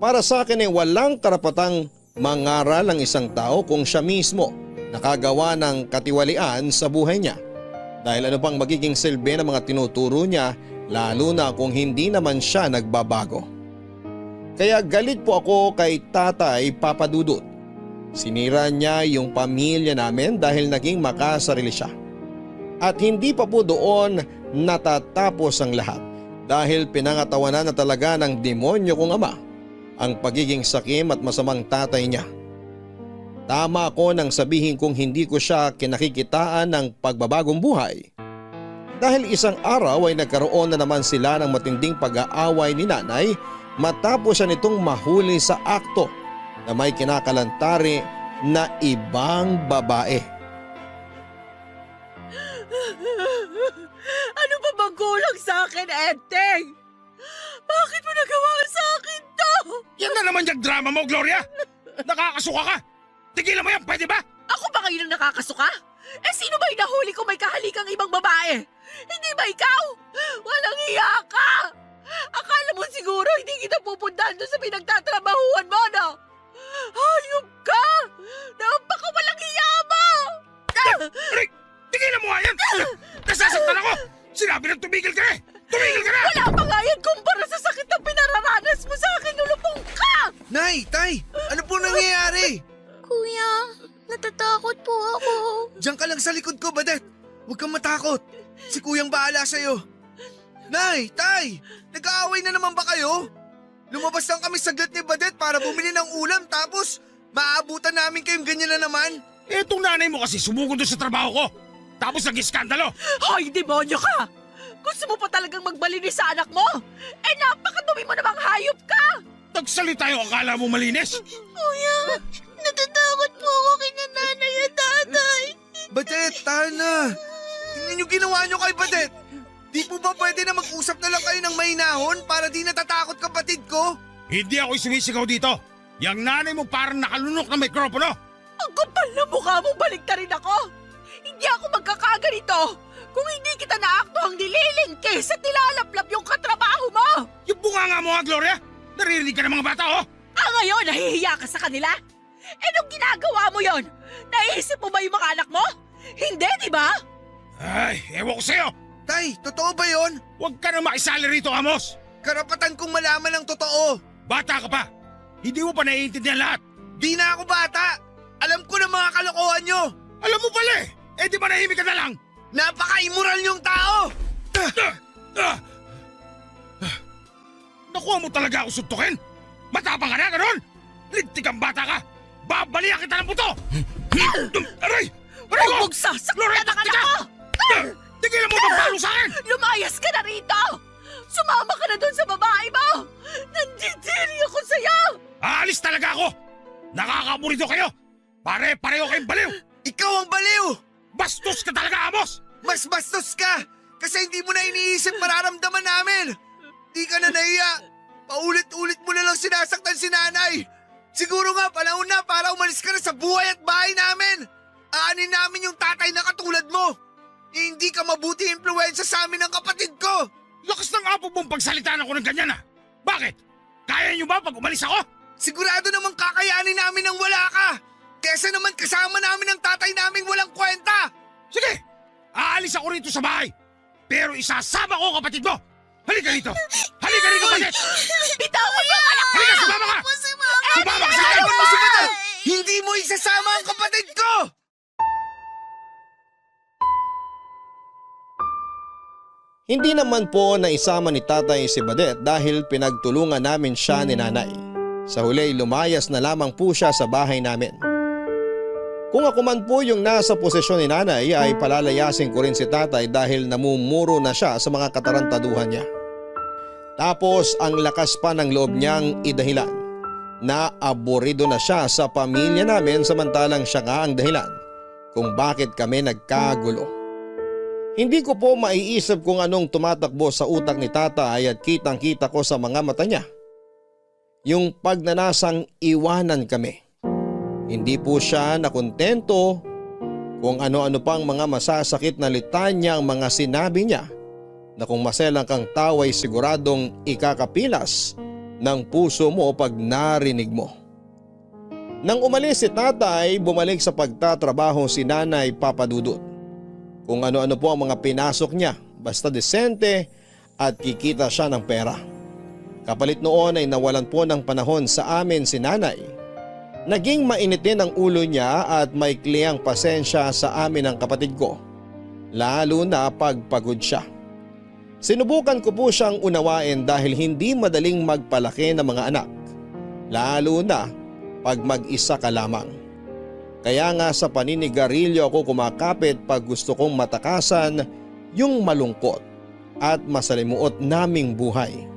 Para sa akin walang karapatang mangaral ang isang tao kung siya mismo nakagawa ng katiwalian sa buhay niya. Dahil ano pang magiging silbi ng mga tinuturo niya lalo na kung hindi naman siya nagbabago. Kaya galit po ako kay Tatay Papa Dudut. Sinira niya yung pamilya namin dahil naging makasarili siya. At hindi pa po doon natatapos ang lahat dahil pinangatawanan na talaga ng demonyo kong ama ang pagiging sakim at masamang tatay niya. Tama ako nang sabihin kong hindi ko siya kinakikitaan ng pagbabagong buhay. Dahil isang araw ay nagkaroon na naman sila ng matinding pag-aaway ni nanay matapos siya nitong mahuli sa akto na may kinakalantari na ibang babae. Ano ba bang kulang sa akin, Enteng? Bakit mo nagawa sa akin to? Yan na naman yung drama mo, Gloria! Nakakasuka ka! Tigilan mo yan, pwede ba? Ako ba ngayon ang nakakasuka? Sino ba yung nahuli kong may kahalikang ibang babae? Hindi ba ikaw? Walang iya ka! Akala mo siguro hindi kita pupuntahan doon sa pinagtatrabahuan mo, no? Hayop ka! Napakawalang iya mo! Aray! Tigilan mo nga yan! Nasasaktan ako! Sinabi na tumigil ka na! Tumigil ka na! Wala pa nga yan kumpara sa sakit na pinararanas mo sa akin, lulupong ka! Nay, Tay, ano po nangyayari? Kuya, natatakot po ako. Diyan ka lang sa likod ko, Badet. Huwag kang matakot. Si Kuyang bahala sa'yo. Nay, Tay, nag-aaway na naman ba kayo? Lumabas lang kami saglit ni Badet para bumili ng ulam tapos maaabutan namin kayong ganyan na naman. Etong nanay mo kasi sumugod doon sa trabaho ko. Tapos nag-iskandalo. Hoy, demonyo ka! Gusto mo pa talagang magbalinis sa anak mo? Napakadumi mo namang hayop ka! Nagsalita yung akala mo malinis. Kuya, natatakot po ako kina nanay at tatay. Badet, Tana. Tingnan niyo ginawa niyo kay Badet. Di po ba pwede na mag-usap na lang kayo ng mainahon para di natatakot kapatid ko? Hindi ako sumisigaw dito. Yang nanay mo parang nakalunok ng mikropono. Ang kapal na mukha mo, balik na rin ako! Hindi ako magkakaganito kung hindi kita naaktuhang nililingkis at nilalaplap yung katrabaho mo! Yung bunganga mo ha, Gloria. Naririnig ka ng mga bata, oh. Ngayon, nahihiya ka sa kanila? Nung ginagawa mo yon, naisip mo ba yung mga anak mo? Hindi, di ba? Ay, ewan ko sa'yo. Tay, totoo ba yon? Huwag ka na makisali rito, Amos. Karapatan kong malaman ang totoo. Bata ka pa. Hindi mo pa naiintindihan lahat. Di na ako bata. Alam ko na mga kalokohan nyo. Alam mo pala eh. Di ba nahimik ka na lang? Napaka-immoral niyong tao. Nakuha mo talaga ako suntukin? Matapang ka na, ganon? Lintik kang bata ka! Babalihan kita ng buto! Aray! Aray ko! Huwag sasaktan ang anak ko! Tigilan mo magpalo sa akin! Lumayas ka na rito! Sumama ka na doon sa babae mo! Nandidiri ako sa'yo! Aalis talaga ako! Nakakaburito kayo! Pare-pareho kayong baliw! Ikaw ang baliw. Bastos ka talaga, Amos! Mas bastos ka. Kasi hindi mo na iniisip mararamdaman namin. Di ka na nahiya. Paulit-ulit mo na lang sinasaktan si nanay. Siguro nga panahon na para umalis ka na sa buhay at bahay namin. Aanin namin yung tatay na katulad mo. Hindi ka mabuti impluwensya sa amin ng kapatid ko. Lakas ng apo mong pagsalitaan ako ng ganyan ah! Bakit? Kaya niyo ba pag umalis ako? Sigurado namang kakayanin namin ang wala ka. Kesa naman kasama namin ang tatay naming walang kwenta. Sige! Aalis ako rito sa bahay. Pero isasama ko ang kapatid mo. Halika rito! Halika rito, Badet! Bitawan mo ang anak ko! Halika, sumama ka! Sumama ka sa akin! Ano mo si Badet? Hindi mo isasama ang kapatid ko! Hindi naman po naisama ni tatay si Badet dahil pinagtulungan namin siya ni nanay. Sa huli lumayas na lamang po siya sa bahay namin. Kung ako man po yung nasa posisyon ni nanay ay palalayasin ko rin si tatay dahil namumuro na siya sa mga katarantaduhan niya. Tapos ang lakas pa ng loob niyang idahilan na aborido na siya sa pamilya namin samantalang siya nga ang dahilan kung bakit kami nagkagulo. Hindi ko po maiisip kung anong tumatakbo sa utak ni tatay at kitang kita ko sa mga mata niya. Yung pagnanasang iwanan kami. Hindi po siya nakontento kung ano-ano pang mga masasakit na litanya ang mga sinabi niya na kung maselang kang tao ay siguradong ikakapilas ng puso mo pag narinig mo. Nang umalis si tatay, bumalik sa pagtatrabaho si nanay Papadudut. Kung ano-ano po ang mga pinasok niya, basta desente at kikita siya ng pera. Kapalit noon ay nawalan po ng panahon sa amin si nanay. Naging mainitin ang ulo niya at maikli ang pasensya sa amin ng kapatid ko, lalo na pagpagod siya. Sinubukan ko po siyang unawain dahil hindi madaling magpalaki ng mga anak, lalo na pag mag-isa ka lamang. Kaya nga sa paninigarilyo ako kumakapit pag gusto kong matakasan yung malungkot at masalimuot naming buhay.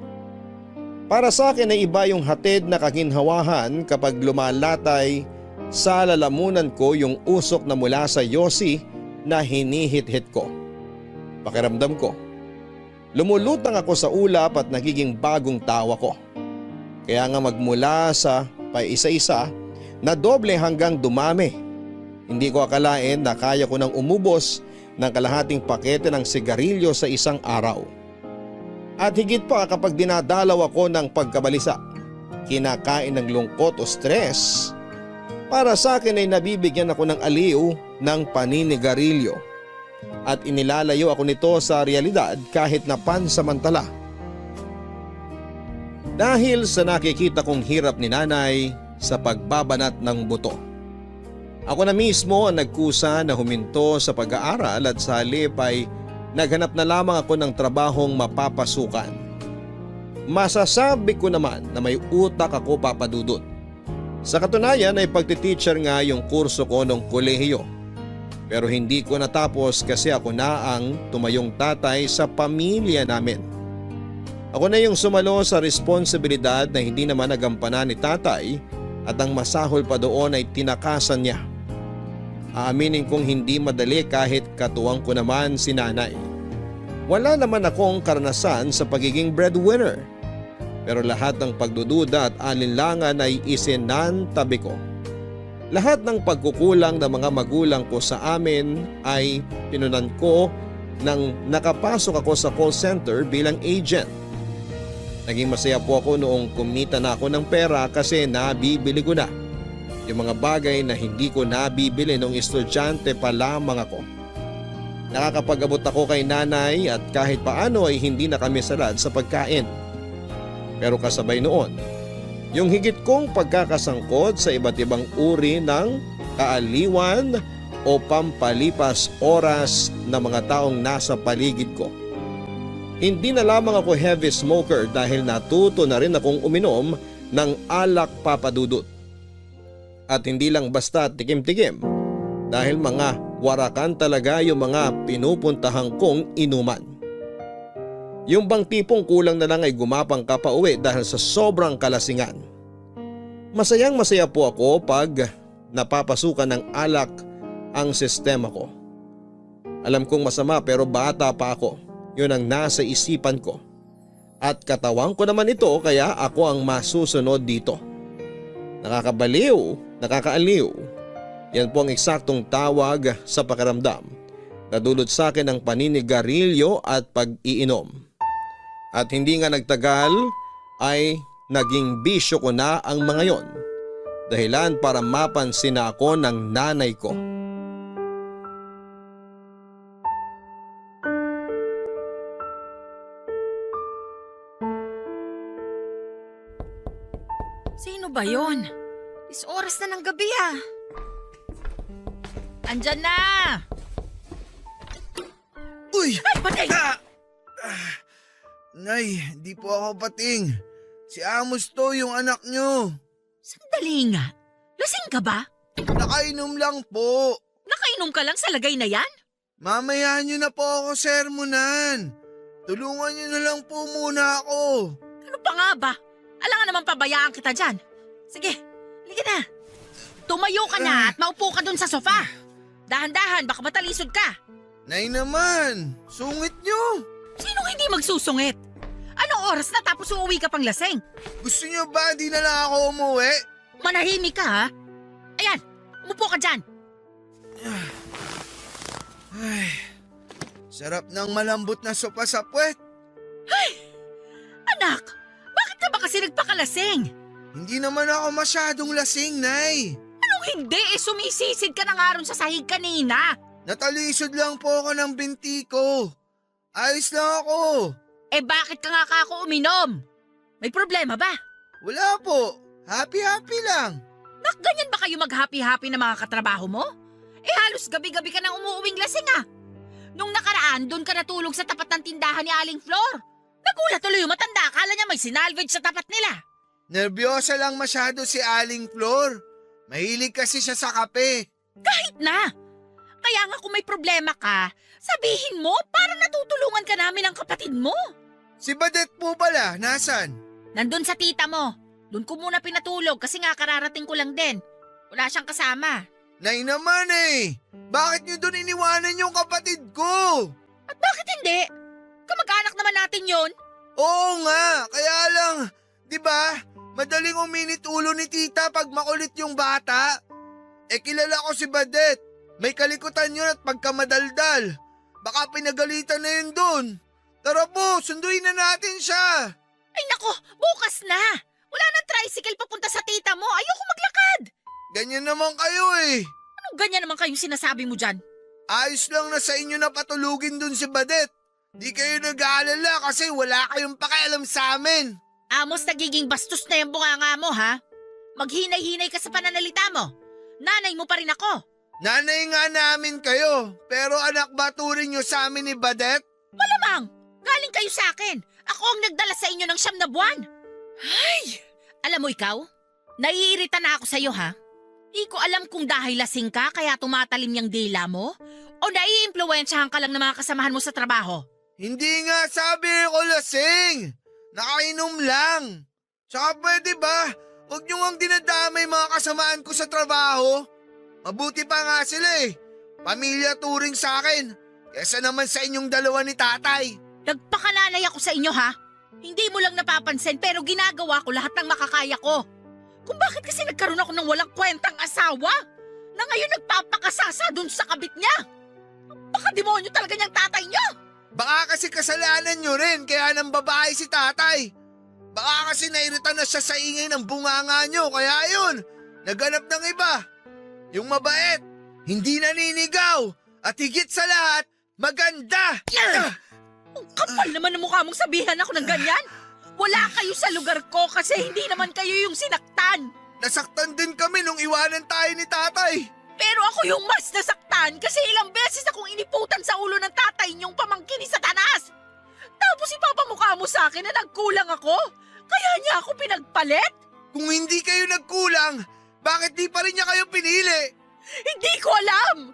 Para sa akin ay iba yung hatid na kaginhawahan kapag lumalatay sa lalamunan ko yung usok na mula sa yosi na hinihit-hit ko. Pakiramdam ko, lumulutang ako sa ulap at nagiging bagong tawa ko. Kaya nga magmula sa paisa-isa na doble hanggang dumami. Hindi ko akalain na kaya ko nang umubos ng kalahating pakete ng sigarilyo sa isang araw. At higit pa kapag dinadalaw ako ng pagkabalisa, kinakain ng lungkot o stress, para sa akin ay nabibigyan ako ng aliw ng paninigarilyo at inilalayo ako nito sa realidad kahit na pansamantala. Dahil sa nakikita kong hirap ni nanay sa pagbabanat ng buto. Ako na mismo ang nagkusa na huminto sa pag-aaral at sa halip ay naghanap na lamang ako ng trabahong mapapasukan. Masasabi ko naman na may utak ako, Papadudut. Sa katunayan ay pagtiteacher nga yung kurso ko nung kolehiyo. Pero hindi ko natapos kasi ako na ang tumayong tatay sa pamilya namin. Ako na yung sumalo sa responsibilidad na hindi naman nagampanan ni tatay at ang masahol pa doon ay tinakasan niya. Aaminin kong hindi madali kahit katuwang ko naman si nanay. Wala naman akong karanasan sa pagiging breadwinner. Pero lahat ng pagdududa at alinlangan ay isinantabi ko. Lahat ng pagkukulang ng mga magulang ko sa amin ay pinunan ko nang nakapasok ako sa call center bilang agent. Naging masaya po ako noong kumita na ako ng pera kasi nabibili ko na yung mga bagay na hindi ko nabibili nung estudyante pa lamang ako. Nakakapag-abot ako kay nanay at kahit paano ay hindi na kami salad sa pagkain. Pero kasabay noon, yung higit kong pagkakasangkot sa iba't ibang uri ng kaaliwan o pampalipas oras ng mga taong nasa paligid ko. Hindi na lamang ako heavy smoker dahil natuto na rin akong uminom ng alak, Papadudut. At hindi lang basta tikim-tikim dahil mga warakan talaga yung mga pinupuntahan kong inuman. Yung bang tipong kulang na lang ay gumapang ka pa uwi dahil sa sobrang kalasingan. Masayang masaya po ako pag napapasukan ng alak ang sistema ko. Alam kong masama pero bata pa ako. Yun ang nasa isipan ko. At katawan ko naman ito kaya ako ang masusunod dito. Nakakabaliw, nakakaaliw. Yan po ang eksaktong tawag sa pakiramdam na dulot sa akin ng paninigarilyo at pag-iinom. At hindi nga nagtagal ay naging bisyo ko na ang mga yon. Dahilan para mapansin na ako ng nanay ko. Sino ba yon? Is oras na ng gabi ah. Andyan na! Uy! Ay, patay! Nay, di po ako pating. Si Amos to, yung anak nyo. Sandali nga. Lasing ka ba? Nakainom lang po. Nakainom ka lang sa lagay na yan? Mamaya nyo na po ako sermonan. Tulungan nyo na lang po muna ako. Ano pa nga ba? Alangan naman pabayaan kita dyan. Sige, halika na. Tumayo ka na at maupo ka dun sa sofa. Dahan-dahan, baka matalisod ka. Nay naman, sungit nyo. Sinong hindi magsusungit? Anong oras na tapos uuwi ka pang lasing? Gusto nyo ba di na lang ako umuwi? Manahimik ka ha? Ayan, umupo ka dyan. Ay, sarap ng malambot na sopa sa puwet. Anak, bakit ka ba kasi nagpakalasing? Hindi naman ako masyadong lasing, Nay. Anong hindi? Sumisisid ka na nga ron sa sahig kanina. Natalisod lang po ako ng binti ko. Ayos lang ako. Bakit ka nga kako uminom? May problema ba? Wala po. Happy-happy lang. Nak, ganyan ba kayo mag-happy-happy na mga katrabaho mo? Halos gabi-gabi ka nang umuuwing lasing ah. Nung nakaraan, doon ka natulog sa tapat ng tindahan ni Aling Flor. Nagulat tuloy yung matanda, akala niya may sinalvage sa tapat nila. Nervyosa lang masyado si Aling Flor. Mahilig kasi siya sa kape. Kahit na. Kaya nga kung may problema ka, sabihin mo para natutulungan ka namin ng kapatid mo. Si Badet po pala, nasan? Nandun sa tita mo. Doon ko muna pinatulog kasi nga kararating ko lang din. Wala siyang kasama. Nay naman eh. Bakit nyo doon iniwanan yung kapatid ko? At bakit hindi? Kamag-anak naman natin yon. Oo nga, kaya lang, di ba? Madaling uminit ulo ni tita pag makulit yung bata. Kilala ko si Badet. May kalikutan yun at pagkamadaldal. Baka pinagalitan na yun doon. Tara po, sunduin na natin siya. Ay nako, bukas na. Wala nang tricycle papunta sa tita mo. Ayoko maglakad. Ganyan naman kayo eh. Anong ganyan naman kayong sinasabi mo dyan? Ayos lang na sa inyo na patulugin dun si Badet. Di kayo nag-aalala kasi wala kayong pakialam sa amin. Amos, nagiging bastos na yung bunganga mo ha? Maghinay-hinay ka sa pananalita mo. Nanay mo pa rin ako. Nanay nga namin kayo, pero anak ba turing nyo sa amin ni Badet? Malamang, galing kayo sa akin. Ako ang nagdala sa inyo ng 9 na buwan. Ay! Alam mo ikaw, naiirita na ako sa'yo ha? Di ko alam kung dahil lasing ka kaya tumatalim yung dila mo o naiimpluwensyahan ka lang ng mga kasamahan mo sa trabaho. Hindi nga sabi ko lasing. Nakainom lang. Tsaka pwede ba, huwag nyo ang dinadamay mga kasamaan ko sa trabaho. Mabuti pa nga sila eh. Pamilya turing sa akin. Kesa naman sa inyong dalawa ni tatay. Nagpakananay ako sa inyo ha? Hindi mo lang napapansin pero ginagawa ko lahat ng makakaya ko. Kung bakit kasi nagkaroon ako ng walang kwentang asawa na ngayon nagpapakasasa dun sa kabit niya. Baka demonyo talaga niyang tatay niya. Baka kasi kasalanan nyo rin kaya nang babae si tatay. Baka kasi nairita na siya sa ingay ng bunganga nyo kaya yun, naghanap ng iba. Yung mabait, hindi naninigaw at higit sa lahat, maganda. Ang kapal naman ng mukha mong sabihan ako ng ganyan. Wala kayo sa lugar ko kasi hindi naman kayo yung sinaktan. Nasaktan din kami nung iwanan tayo ni tatay. Pero ako yung mas nasaktan kasi ilang beses akong iniputan sa ulo ng tatay niyong pamangkin ni Satanas. Tapos ipapamukha mo sa akin na nagkulang ako? Kaya niya ako pinagpalit? Kung hindi kayo nagkulang, bakit di pa rin niya kayo pinili? Hindi ko alam.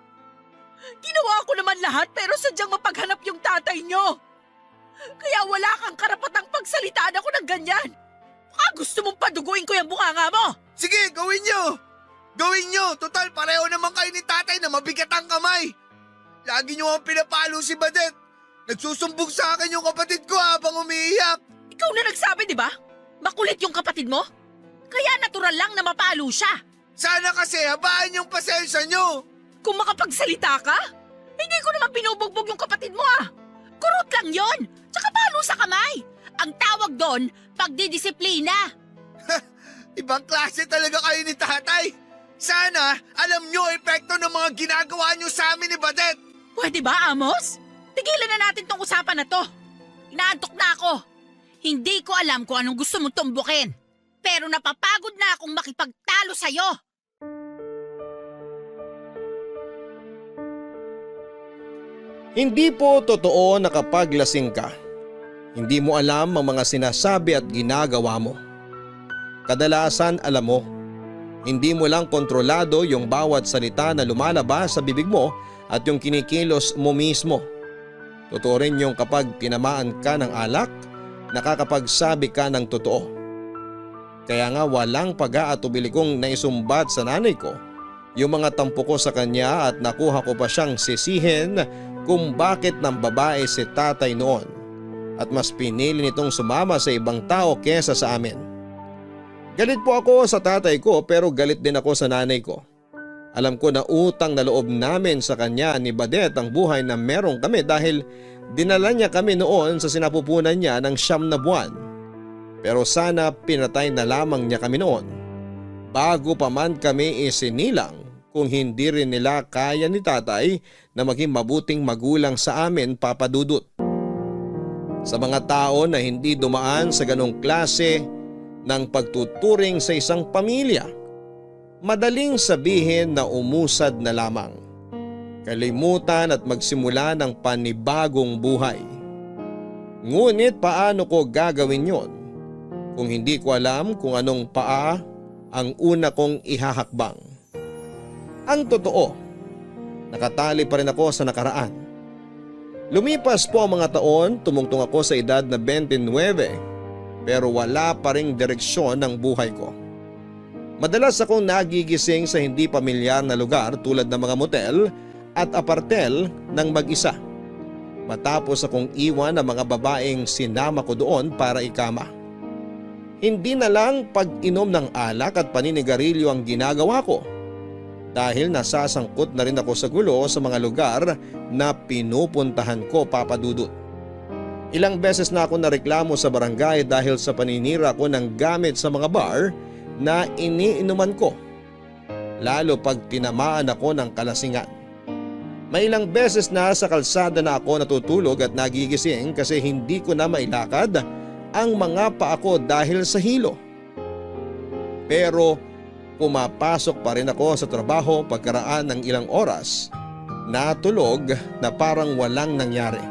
Ginawa ko naman lahat pero sadyang mapaghanap yung tatay niyo. Kaya wala kang karapatang pagsalitaan ako ng ganyan. Baka gusto mong paduguin ko yung bunganga mo. Sige, gawin nyo! Gawin nyo! Total, pareho naman kayo ni tatay na mabigat ang kamay. Lagi nyo ang pinapalo si Badet. Nagsusumbog sa akin yung kapatid ko habang umiiyak. Ikaw na nagsabi, di ba? Makulit yung kapatid mo? Kaya natural lang na mapalo siya. Sana kasi habaan yung pasensya nyo. Kung makapagsalita ka, hindi ko naman binubugbog yung kapatid mo ah. Kurot lang yon, tsaka palo sa kamay. Ang tawag doon, pagdidisiplina. Ibang klase talaga kayo ni tatay. Sana alam nyo epekto ng mga ginagawa nyo sa amin ni Badet. Pwede ba, Amos? Tigilan na natin tong usapan na to. Inaantok na ako. Hindi ko alam kung anong gusto mong tumbukin. Pero napapagod na akong makipagtalo sa'yo. Hindi po totoo na kapag lasing ka, hindi mo alam ang mga sinasabi at ginagawa mo. Kadalasan alam mo, hindi mo lang kontrolado yung bawat salita na lumalabas sa bibig mo at yung kinikilos mo mismo. Totoo rin yung kapag tinamaan ka ng alak, nakakapagsabi ka ng totoo. Kaya nga walang pag-aatubili kong naisumbat sa nanay ko yung mga tampo ko sa kanya at nakuha ko pa siyang sisihin kung bakit ng babae si tatay noon at mas pinili nitong sumama sa ibang tao kesa sa amin. Galit po ako sa tatay ko pero galit din ako sa nanay ko. Alam ko na utang na loob namin sa kanya ni Badet ang buhay na meron kami dahil dinala niya kami noon sa sinapupunan niya ng 9 na buwan. Pero sana pinatay na lamang niya kami noon bago pa man kami isinilang kung hindi rin nila kaya ni tatay na maging mabuting magulang sa amin, Papa Dudut. Sa mga tao na hindi dumaan sa ganong klase ng pagtuturing sa isang pamilya, madaling sabihin na umusad na lamang, kalimutan at magsimula ng panibagong buhay. Ngunit paano ko gagawin yon kung hindi ko alam kung anong paa ang una kong ihahakbang? Ang totoo, nakatali pa rin ako sa nakaraan. Lumipas po ang mga taon, tumungtong ako sa edad na 29 pero wala pa ring direksyon ng buhay ko. Madalas akong nagigising sa hindi pamilyar na lugar tulad ng mga motel at apartel ng mag-isa. Matapos akong iwan ang mga babaeng sinama ko doon para ikama. Hindi na lang pag-inom ng alak at paninigarilyo ang ginagawa ko dahil nasasangkot na rin ako sa gulo sa mga lugar na pinupuntahan ko, Papa Dudut. Ilang beses na ako nareklamo sa barangay dahil sa paninira ko ng gamit sa mga bar na iniinuman ko, lalo pag tinamaan ako ng kalasingan. May ilang beses na sa kalsada na ako natutulog at nagigising kasi hindi ko na mailakad ang mga paa ko dahil sa hilo. Pero pumapasok pa rin ako sa trabaho pagkaraan ng ilang oras, natulog na parang walang nangyari.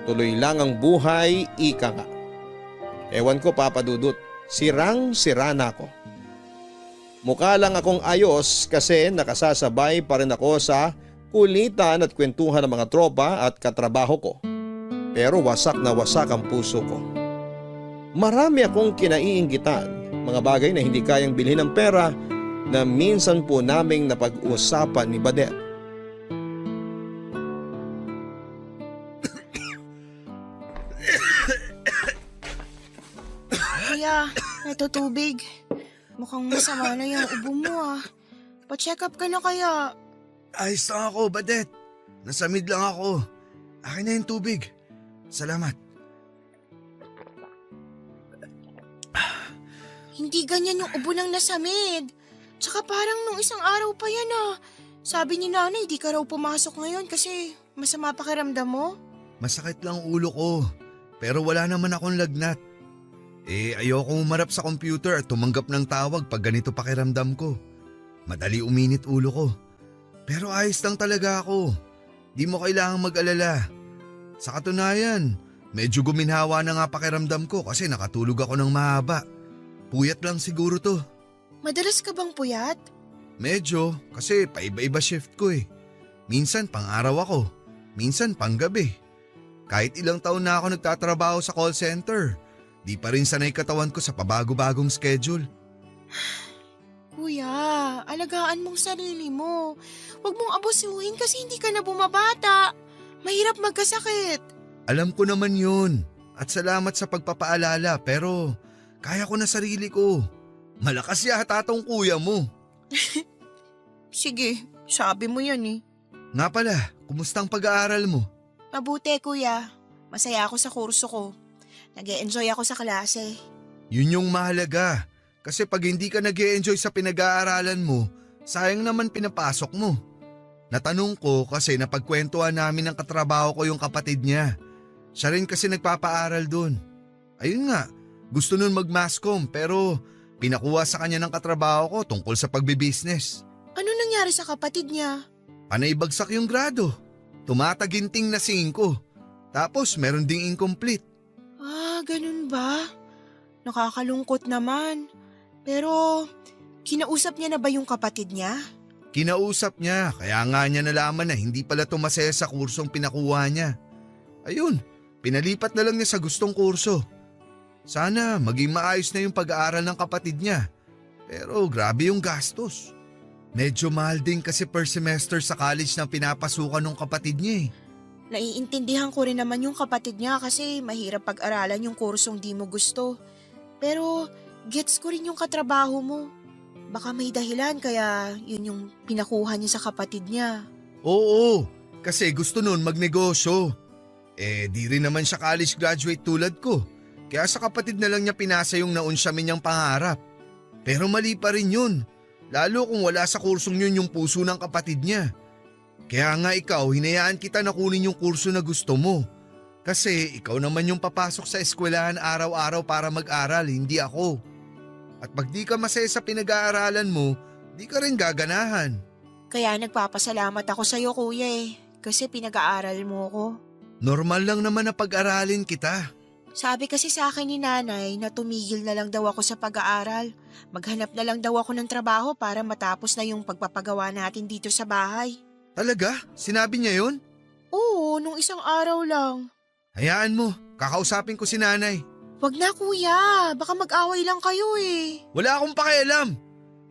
Tuloy lang ang buhay, ika nga. Ewan ko, Papa Dudut. Sirang-sira na ako. Mukha lang akong ayos kasi nakasasabay pa rin ako sa kulitan at kwentuhan ng mga tropa at katrabaho ko. Pero wasak na wasak ang puso ko. Marami akong kinaiinggitan, mga bagay na hindi kayang bilhin ng pera na minsan po naming napag-usapan ni Badet. Kuya, ito tubig. Mukhang masama na yung ubo mo ah. Pa-check up ka na kaya. Ayos lang ako, Badet. Nasamid lang ako. Akin na yung tubig. Salamat. Hindi ganyan yung ubo ng nasamid. Tsaka parang nung isang araw pa yan ah. Sabi ni nanay di ka raw pumasok ngayon kasi masama pakiramdam mo. Masakit lang ulo ko. Pero wala naman akong lagnat. Ayokong umarap sa computer at tumanggap ng tawag pag ganito pakiramdam ko. Madali uminit ulo ko. Pero ayos lang talaga ako. Di mo kailangang mag-alala. Sa katunayan, medyo guminhawa na nga pakiramdam ko kasi nakatulog ako ng mahaba. Puyat lang siguro to. Madalas ka bang puyat? Medyo, kasi paiba-iba shift ko eh. Minsan pang-araw ako, minsan pang-gabi. Kahit ilang taon na ako nagtatrabaho sa call center, di pa rin sanay katawan ko sa pabago-bagong schedule. Kuya, alagaan mong sarili mo. Huwag mong abusuhin kasi hindi ka na bumabata. Mahirap magkasakit. Alam ko naman yun at salamat sa pagpapaalala pero kaya ko na sarili ko. Malakas yata tong kuya mo. Sige, sabi mo yan eh. Nga pala, kumusta ang pag-aaral mo? Mabuti kuya. Masaya ako sa kurso ko. Nag-e-enjoy ako sa klase. Yun yung mahalaga. Kasi pag hindi ka nag-e-enjoy sa pinag-aaralan mo, sayang naman pinapasok mo. Natanong ko kasi napagkwentuhan namin ng katrabaho ko yung kapatid niya. Siya rin kasi nagpapaaral dun. Ayun nga, gusto nun mag-masscom pero pinakuha sa kanya ng katrabaho ko tungkol sa pagbibusiness. Ano nangyari sa kapatid niya? Panay bagsak yung grado. Tumataginting na 5. Tapos meron ding incomplete. Ah, ganun ba? Nakakalungkot naman. Pero, kinausap niya na ba yung kapatid niya? Kinausap niya, kaya nga niya nalaman na hindi pala tumasaya sa kursong pinakuha niya. Ayun, pinalipat na lang niya sa gustong kurso. Sana maging maayos na yung pag-aaral ng kapatid niya. Pero grabe yung gastos. Medyo mahal din kasi per semester sa college na pinapasukan ng kapatid niya eh. Naiintindihan ko rin naman yung kapatid niya kasi mahirap pag-aralan yung kursong di mo gusto. Pero, gets ko rin yung katrabaho mo. Baka may dahilan kaya yun yung pinakuha niya sa kapatid niya. Oo, kasi gusto nun magnegosyo. Di rin naman siya college graduate tulad ko. Kaya sa kapatid na lang niya pinasa yung naunsyamin niyang pangarap. Pero mali pa rin yun. Lalo kung wala sa kursong yun yung puso ng kapatid niya. Kaya nga ikaw, hinayaan kita na kunin yung kurso na gusto mo. Kasi ikaw naman yung papasok sa eskwelahan araw-araw para mag-aral, hindi ako. At pag di ka masaya sa pinag-aaralan mo, di ka rin gaganahan. Kaya nagpapasalamat ako sa'yo kuya kasi pinag-aaral mo ko. Normal lang naman na pag-aralin kita. Sabi kasi sa akin ni nanay na tumigil na lang daw ako sa pag-aaral. Maghanap na lang daw ako ng trabaho para matapos na yung pagpapagawa natin dito sa bahay. Talaga? Sinabi niya yun? Oo, nung isang araw lang. Hayaan mo, kakausapin ko si nanay. Wag na kuya, baka mag-away lang kayo Wala akong pakialam.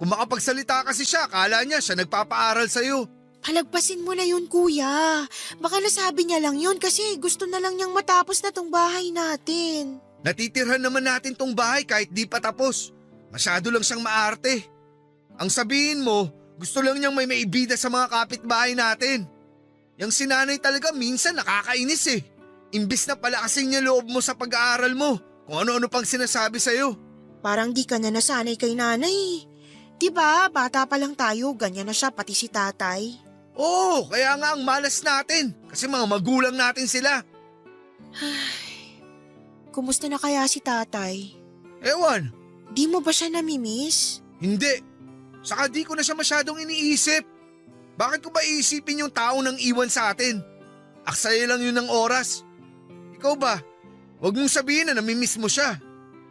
Kung makapagsalita kasi siya, akala niya siya nagpapaaral sa'yo. Palagpasin mo na yun kuya. Baka nasabi niya lang yun kasi gusto na lang niyang matapos na tong bahay natin. Natitirhan naman natin tong bahay kahit di pa tapos. Masyado lang siyang maarte. Ang sabihin mo, gusto lang niyang may maibida sa mga kapitbahay natin. Yang sinanay talaga minsan nakakainis Imbis na palakasin niya loob mo sa pag-aaral mo, kung ano-ano pang sinasabi sa'yo. Parang di ka na nasanay kay nanay. Diba, bata pa lang tayo, ganyan na siya pati si tatay. Oo, kaya nga ang malas natin kasi mga magulang natin sila. Kumusta na kaya si tatay? Ewan, Di mo ba siya namimiss? hindi. Saka di ko na siya masyadong iniisip. Bakit ko ba iisipin yung tao nang iwan sa atin? Aksaya lang yun ng oras. Ikaw ba? Huwag mong sabihin na namimiss mo siya.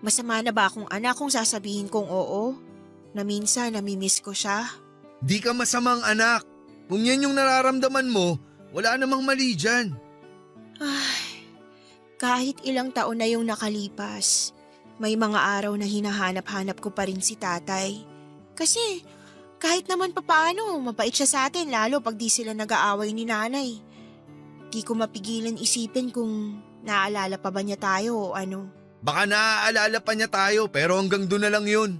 Masama na ba akong anak kung sasabihin kong oo? Na minsan namimiss ko siya? Di ka masamang anak. Kung yan yung nararamdaman mo, wala namang mali dyan. Ay, kahit ilang taon na yung nakalipas, may mga araw na hinahanap-hanap ko pa rin si tatay. Kasi kahit naman papaano, mabait siya sa atin lalo pag di sila nag-aaway ni nanay. Di ko mapigilan isipin kung naaalala pa ba niya tayo o ano. Baka naaalala pa niya tayo pero hanggang doon na lang yun.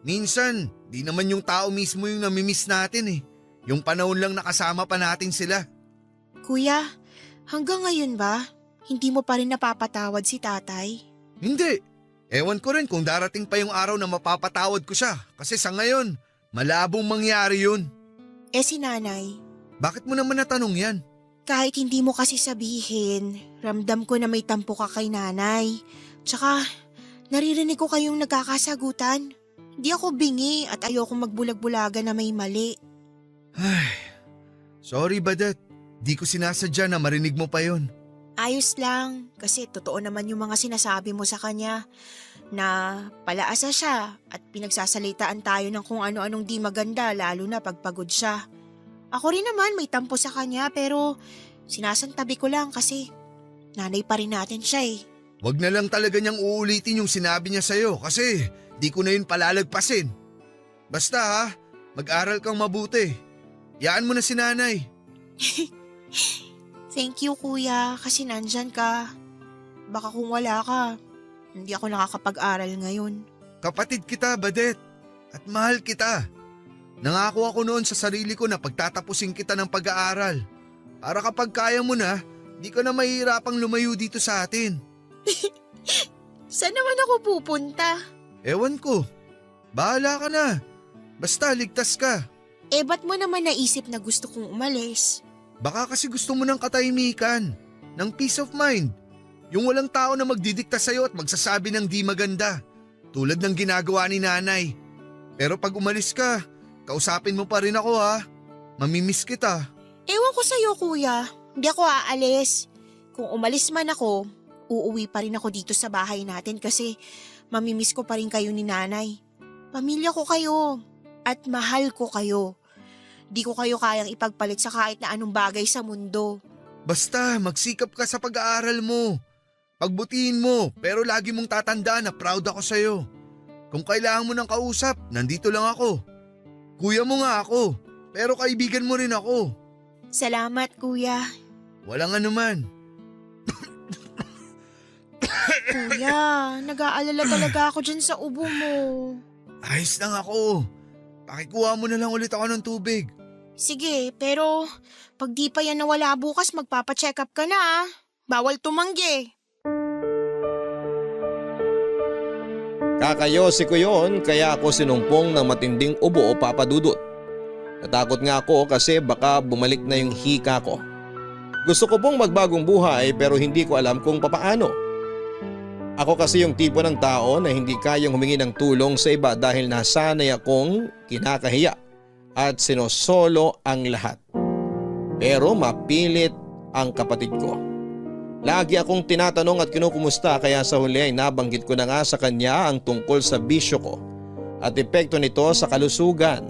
Minsan, di naman yung tao mismo yung namimiss natin Yung panahon lang nakasama pa natin sila. Kuya, hanggang ngayon ba, hindi mo pa rin napapatawad si tatay? Hindi. Ewan ko rin kung darating pa yung araw na mapapatawad ko siya. Kasi sa ngayon, malabong mangyari yun. Si nanay, Bakit mo naman natanong yan? kahit hindi mo kasi sabihin, ramdam ko na may tampo ka kay nanay. Tsaka, naririnig ko kayong nagkakasagutan. Hindi ako bingi at ayoko magbulag-bulaga na may mali. Ay, sorry Badet. Di ko sinasadya na marinig mo pa yon. Ayos lang, kasi totoo naman yung mga sinasabi mo sa kanya na palaasa siya at pinagsasalitaan tayo ng kung ano-anong di maganda lalo na pagpagod siya. Ako rin naman may tampo sa kanya pero sinasantabi ko lang kasi nanay pa rin natin siya Wag na lang talaga niyang uulitin yung sinabi niya sa'yo kasi di ko na yun palalagpasin. Basta mag-aral kang mabuti. Yaan mo na si nanay. Thank you kuya kasi nandyan ka. Baka kung wala ka, hindi ako nakakapag-aral ngayon. Kapatid kita, Badet. At mahal kita. Nangako ako noon sa sarili ko na pagtatapusin kita ng pag-aaral. Para kapag kaya mo na, di ka na mahihirapang lumayo dito sa atin. Saan naman ako pupunta? Ewan ko. Bahala ka na. Basta ligtas ka. Ba't mo naman naisip na gusto kong umalis? Baka kasi gusto mo ng katahimikan. Ng peace of mind. Yung walang tao na magdidikta sa'yo at magsasabi ng di maganda. Tulad ng ginagawa ni nanay. Pero pag umalis ka, kausapin mo pa rin ako Mamimiss kita. Ewan ko sa'yo kuya, hindi ako aalis. Kung umalis man ako, uuwi pa rin ako dito sa bahay natin kasi mamimiss ko pa rin kayo ni nanay. Pamilya ko kayo at mahal ko kayo. Di ko kayo kayang ipagpalit sa kahit na anong bagay sa mundo. Basta magsikap ka sa pag-aaral mo. Pagbutihin mo, pero lagi mong tatandaan na proud ako sa'yo. Kung kailangan mo ng kausap, nandito lang ako. Kuya mo nga ako, pero kaibigan mo rin ako. Salamat, kuya. Walang anuman. Kuya, nag-aalala talaga ako dyan sa ubo mo. Ayos lang ako. Pakikuha mo na lang ulit ako ng tubig. Sige, pero pag di pa yan nawala bukas, magpapacheck up ka na ah. Bawal tumanggi. Kakayosi ko yon kaya ako sinumpong ng matinding ubo o papadudot. Natakot nga ako kasi baka bumalik na yung hika ko. Gusto ko pong magbagong buhay pero hindi ko alam kung papaano. Ako kasi yung tipo ng tao na hindi kayang humingi ng tulong sa iba dahil nasanay akong kinakahiya at sinosolo ang lahat. Pero mapilit ang kapatid ko. Lagi akong tinatanong at kinukumusta kaya sa huli ay nabanggit ko na nga sa kanya ang tungkol sa bisyo ko at epekto nito sa kalusugan.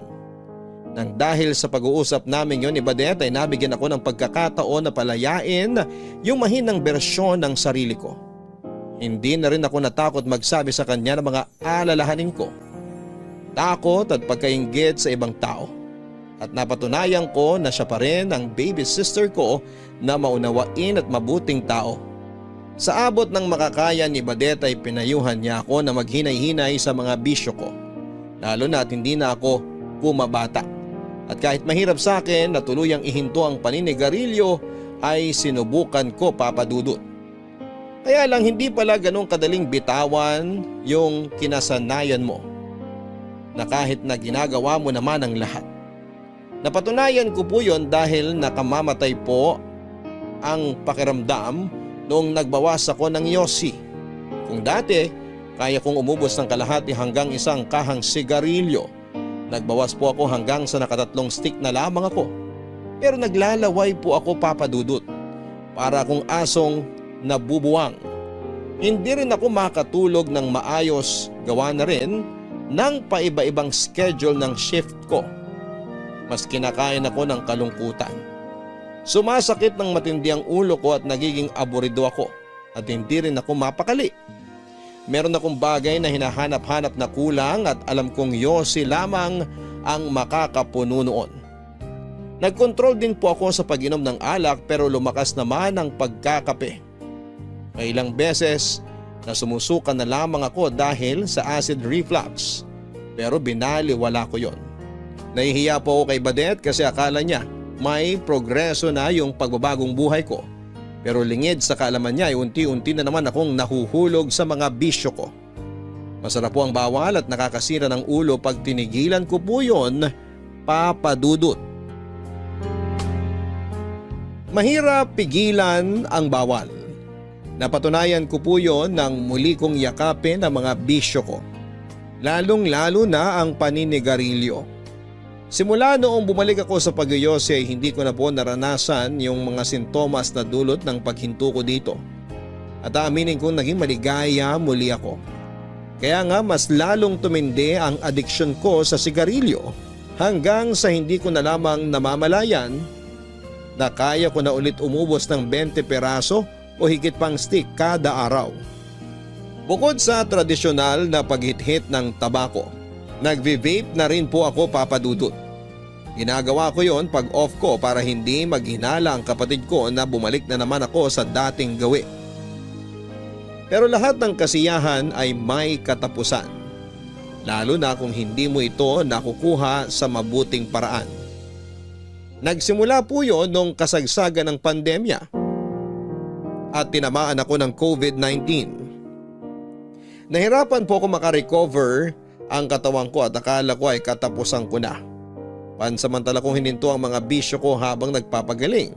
Nang dahil sa pag-uusap namin yon ni Badet ay nabigyan ako ng pagkakataon na palayain yung mahinang bersyon ng sarili ko. Hindi na rin ako natakot magsabi sa kanya ng mga alalahanin ko. Takot at pagkainggit sa ibang tao. At napatunayan ko na siya pa rin ang baby sister ko na maunawain at mabuting tao. Sa abot ng makakaya ni Badet ay pinayuhan niya ako na maghinay-hinay sa mga bisyo ko. Lalo na at hindi na ako pumabata. At kahit mahirap sa akin na tuluyang ihinto ang paninigarilyo ay sinubukan ko papadudot. Kaya lang hindi pala ganun kadaling bitawan yung kinasanayan mo. Na kahit na ginagawa mo naman ang lahat. Napatunayan ko po yon dahil nakamamatay po ang pakiramdam noong nagbawas ako ng yosi. Kung dati, kaya kong umubos ng kalahati hanggang isang kahang sigarilyo. Nagbawas po ako hanggang sa nakatatlong stick na lamang ako. Pero naglalaway po ako papadudot. Para akong asong nabubuwang. Hindi rin ako makatulog ng maayos, gawa na rin ng paiba-ibang schedule ng shift ko. Mas kinakain ako ng kalungkutan. Sumasakit ng matindi ang ulo ko at nagiging aburido ako at hindi rin ako mapakali. Meron akong bagay na hinahanap-hanap na kulang at alam kong yosi lamang ang makakapuno noon. Nagkontrol din po ako sa pag-inom ng alak pero lumakas naman ang pagkakape. May ilang beses na sumusuka na lamang ako dahil sa acid reflux pero binaliwala ko yon. Nahihiya po ako kay Badet kasi akala niya may progreso na yung pagbabagong buhay ko. Pero lingid sa kaalaman niya ay unti-unti na naman akong nahuhulog sa mga bisyo ko. Masarap po ang bawal at nakakasira ng ulo pag tinigilan ko po yon, papadudot. Mahirap pigilan ang bawal. Napatunayan ko po yon nang muli kong yakapin ang mga bisyo ko. Lalong-lalo na ang paninigarilyo. Simula noong bumalik ako sa pag-yose ay hindi ko na po naranasan yung mga sintomas na dulot ng paghinto ko dito. At aaminin kong naging maligaya muli ako. Kaya nga mas lalong tumindi ang addiction ko sa sigarilyo hanggang sa hindi ko na lamang namamalayan na kaya ko na ulit umubos ng 20 peraso o higit pang stick kada araw. Bukod sa tradisyonal na paghit-hit ng tabako, nagvi-vape na rin po ako papadudot. Ginagawa ko yon pag off ko para hindi maghinala ang kapatid ko na bumalik na naman ako sa dating gawi. Pero lahat ng kasiyahan ay may katapusan. Lalo na kung hindi mo ito nakukuha sa mabuting paraan. Nagsimula po yon nung kasagsagan ng pandemya at tinamaan ako ng COVID-19. Nahirapan po ako makarecover ang katawan ko at akala ko ay katapusan ko na. Pansamantala kong hininto ang mga bisyo ko habang nagpapagaling.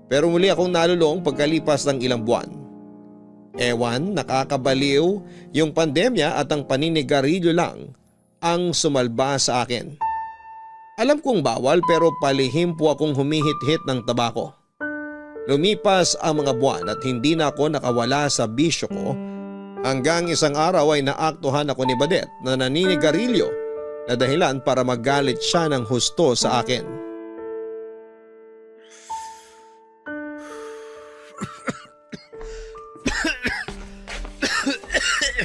Pero muli akong nalulong pagkalipas ng ilang buwan. Ewan, nakakabaliw yung pandemya at ang paninigarilyo lang ang sumalba sa akin. Alam kong bawal pero palihim po akong humihit-hit ng tabako. Lumipas ang mga buwan at hindi na ako nakawala sa bisyo ko Hanggang isang araw ay naaktuhan ako ni Badet na naninigarilyo na dahilan para magalit siya ng husto sa akin.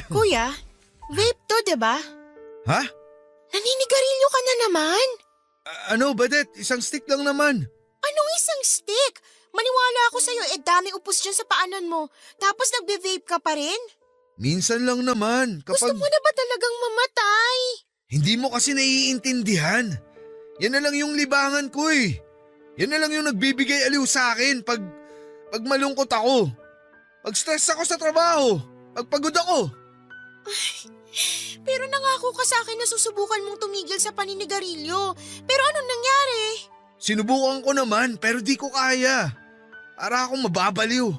Kuya, vape to, diba? Ha? Naninigarilyo ka na naman? Ano, Badet? Isang stick lang naman. Anong isang stick? Maniwala ako sa'yo, dami upos dyan sa paanan mo. Tapos nagbe-vape ka pa rin? Minsan lang naman. Gusto mo na ba talagang mamatay? Hindi mo kasi naiintindihan. Yan na lang yung libangan ko eh. Yan na lang yung nagbibigay aliw sa akin pag malungkot ako. Pag stress ako sa trabaho. Pag pagod ako. Pero nangako ka sa akin na susubukan mong tumigil sa paninigarilyo. Pero anong nangyari? Sinubukan ko naman pero di ko kaya. Para akong mababaliw.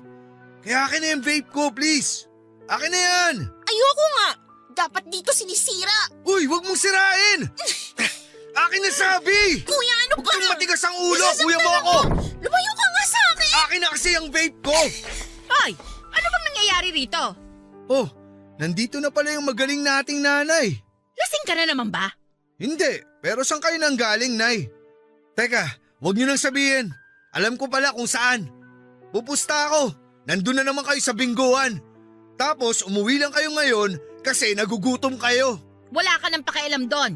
Kaya akin na yung vape ko, please. Akin na yan. Ayoko nga. Dapat dito sinisira. Uy, wag mong sirain. Akin na sabi. Kuya, ano Huwag ba? kang matigas ang ulo. Isasaktan Kuya mo ako. Lumayo ka nga sa akin. Akin na kasi ang vape ko. Hoy, ano bang nangyayari rito? Oh, nandito na pala yung magaling nating nanay. Lasing ka na naman ba? Hindi, pero saan kayo nang galing, Nay? Teka, wag niyo nang sabihin. Alam ko pala kung saan. Pupusta ako. Nandun na naman kayo sa bingguan. Tapos umuwi lang kayo ngayon kasi nagugutom kayo. Wala ka nang pakialam doon.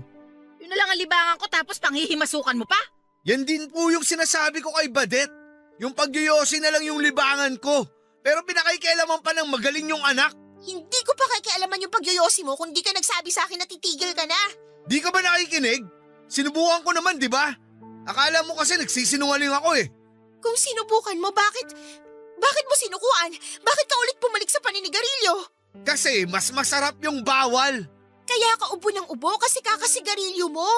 Yun na lang ang libangan ko tapos panghihimasukan mo pa? Yan din po yung sinasabi ko kay Badet. Yung pagyoyosi na lang yung libangan ko. Pero pinakaikialaman pa ng magaling yung anak. Hindi ko pa kakialaman yung pagyoyosi mo kung di ka nagsabi sa akin na titigil ka na. Di ka ba nakikinig? Sinubukan ko naman, di ba? Akala mo kasi nagsisinungaling ako eh. Kung sinubukan mo, bakit mo sinukuan? Bakit ka ulit bumalik sa paninigarilyo? Kasi mas masarap yung bawal. Kaya ka ubo ng ubo kasi kakasigarilyo mo.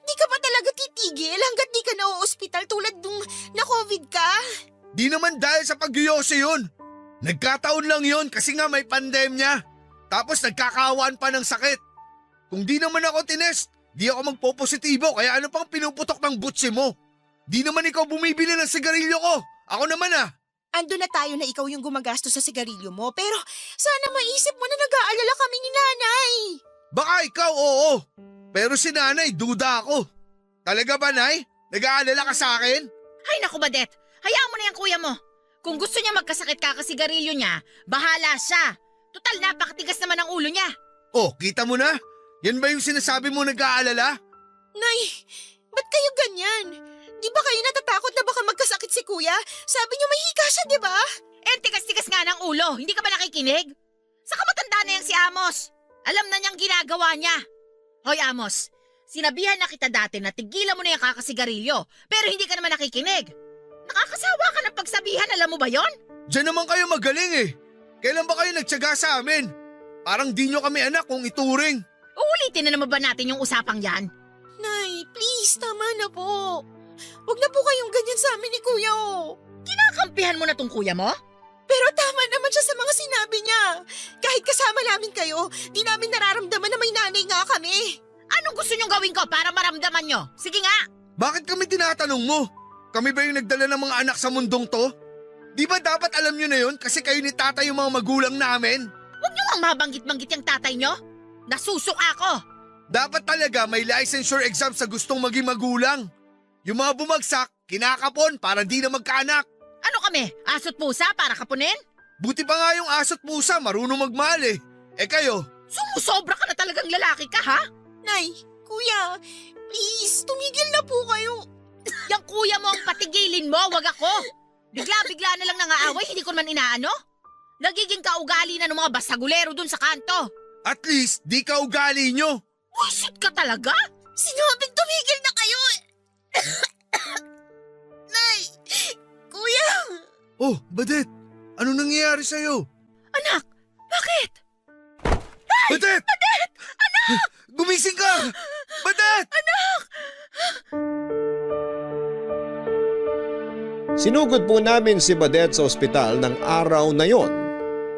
Di ka pa talaga titigil hanggat di ka na-ospital tulad nung na-COVID ka. Di naman dahil sa pagyoyosi yun. Nagkataon lang yun kasi nga may pandemya. Tapos nagkakawaan pa ng sakit. Kung di naman ako tinest, di ako magpo-positibo kaya ano pang pinuputok ng butsi mo? Di naman ikaw bumibili ng sigarilyo ko. Ako naman ah. Ando na tayo na ikaw yung gumagastos sa sigarilyo mo pero sana maisip mo na nag-aalala kami ni nanay. Baka ikaw oo. Pero si nanay duda ako. Talaga ba, Nay? Nag-aalala ka sa akin? Ay naku Badet, hayaan mo na yung kuya mo. Kung gusto niya magkasakit kakasigarilyo niya, bahala siya. Total napakatigas naman ang ulo niya. Oh, kita mo na? Yan ba yung sinasabi mo nag-aalala? Nay, ba't kayo ganyan? Di ba kayo natatakot na baka magkasakit si kuya? Sabi niyo may hika siya, di ba? Eh, tigas-tigas nga ng ulo. Hindi ka ba nakikinig? Saka matanda na yan si Amos. Alam na niyang ginagawa niya. Hoy Amos, sinabihan na kita dati na tigilan mo na yung kakasigarilyo. Pero hindi ka naman nakikinig. Nakakasawa ka ng pagsabihan, alam mo ba yon? Diyan naman kayo magaling eh. Kailan ba kayo nagtyaga sa amin? Parang di nyo kami anak kung ituring. Uulitin na naman ba natin yung usapang yan? Nay, please, tama na po. Huwag na po kayong ganyan sa amin ni kuya, oh. Kinakampihan mo na tong kuya mo? Pero tama naman siya sa mga sinabi niya. Kahit kasama namin kayo, di namin nararamdaman na may nanay nga kami. Anong gusto niyong gawin ko para maramdaman niyo? Sige nga! Bakit kami tinatanong mo? Kami ba yung nagdala ng mga anak sa mundong to? Di ba dapat alam nyo na yun kasi kayo ni tatay yung mga magulang namin? Huwag niyo nga mabanggit-banggit yung tatay niyo. Nasusuka ako. Dapat talaga may licensure exam sa gustong maging magulang. Yung mga bumagsak, kinakapon para di na magkaanak. Ano kami? Aso't pusa para kapunin? Buti pa nga yung aso't pusa marunong magmahal eh. Eh kayo, Sumusobra ka na talagang lalaki ka, ha? Nay, kuya, please, tumigil na po kayo. Yung kuya mo ang patigilin mo, wag ako. Bigla-bigla na lang nangaaway, hindi ko naman inaano. Nagiging kaugali na ng mga basagulero dun sa kanto. at least di ka ugali nyo. Wisit ka talaga? Sinabing tumigil na kayo eh. Nay, kuya. Oh, Badet, ano nangyayari sa'yo? Anak, bakit? Badet! Badet! Anak! Gumising ka! Badet! Sinugod po namin si Badet sa ospital ng araw na yon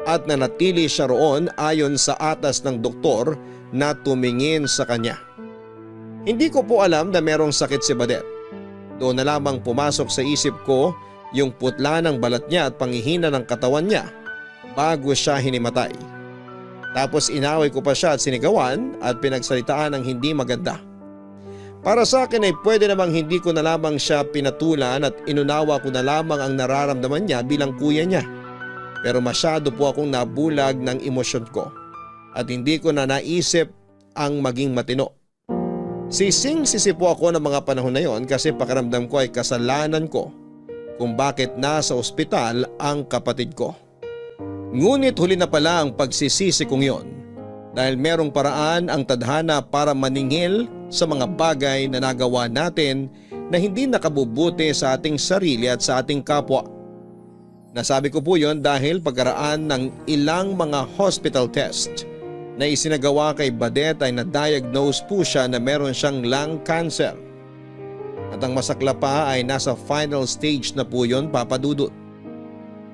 at nanatili siya roon ayon sa atas ng doktor na tumingin sa kanya. Hindi ko po alam na merong sakit si Badet. Doon na lamang pumasok sa isip ko yung putla ng balat niya at panghihina ng katawan niya bago siya hinimatay. Tapos inaway ko pa siya at sinigawan at pinagsalitaan ng hindi maganda. Para sa akin ay pwede namang hindi ko na lamang siya pinatulan at inunawa ko na lamang ang nararamdaman niya bilang kuya niya. Pero masyado po akong nabulag ng emosyon ko at hindi ko na naisip ang maging matino. Sising-sisi po ako ng mga panahon na yon kasi pakiramdam ko ay kasalanan ko kung bakit nasa ospital ang kapatid ko. Ngunit huli na pala ang pagsisisi kong yon dahil merong paraan ang tadhana para maningil sa mga bagay na nagawa natin na hindi nakabubuti sa ating sarili at sa ating kapwa. Nasabi ko po yon dahil pagkaraan ng ilang mga hospital test na isinagawa kay Badet ay na-diagnose po siya na meron siyang lung cancer. At ang masakla pa ay nasa final stage na po yon, Papa Dudut.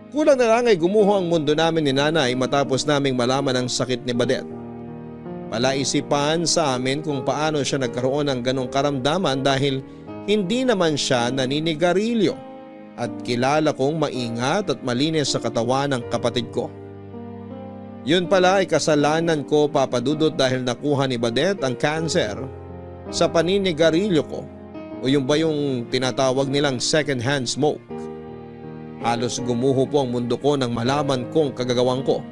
Kulang na lang ay gumuho ang mundo namin ni Nanay matapos naming malaman ang sakit ni Badet. Palaisipan sa amin kung paano siya nagkaroon ng ganong karamdaman dahil hindi naman siya naninigarilyo at kilala kong maingat at malinis sa katawan ng kapatid ko. Yun pala ay kasalanan ko, Papa Dudut, dahil nakuha ni Badet ang cancer sa paninigarilyo ko o yung ba yung tinatawag nilang second hand smoke. Halos gumuho po ang mundo ko nang malaman kong kagagawan ko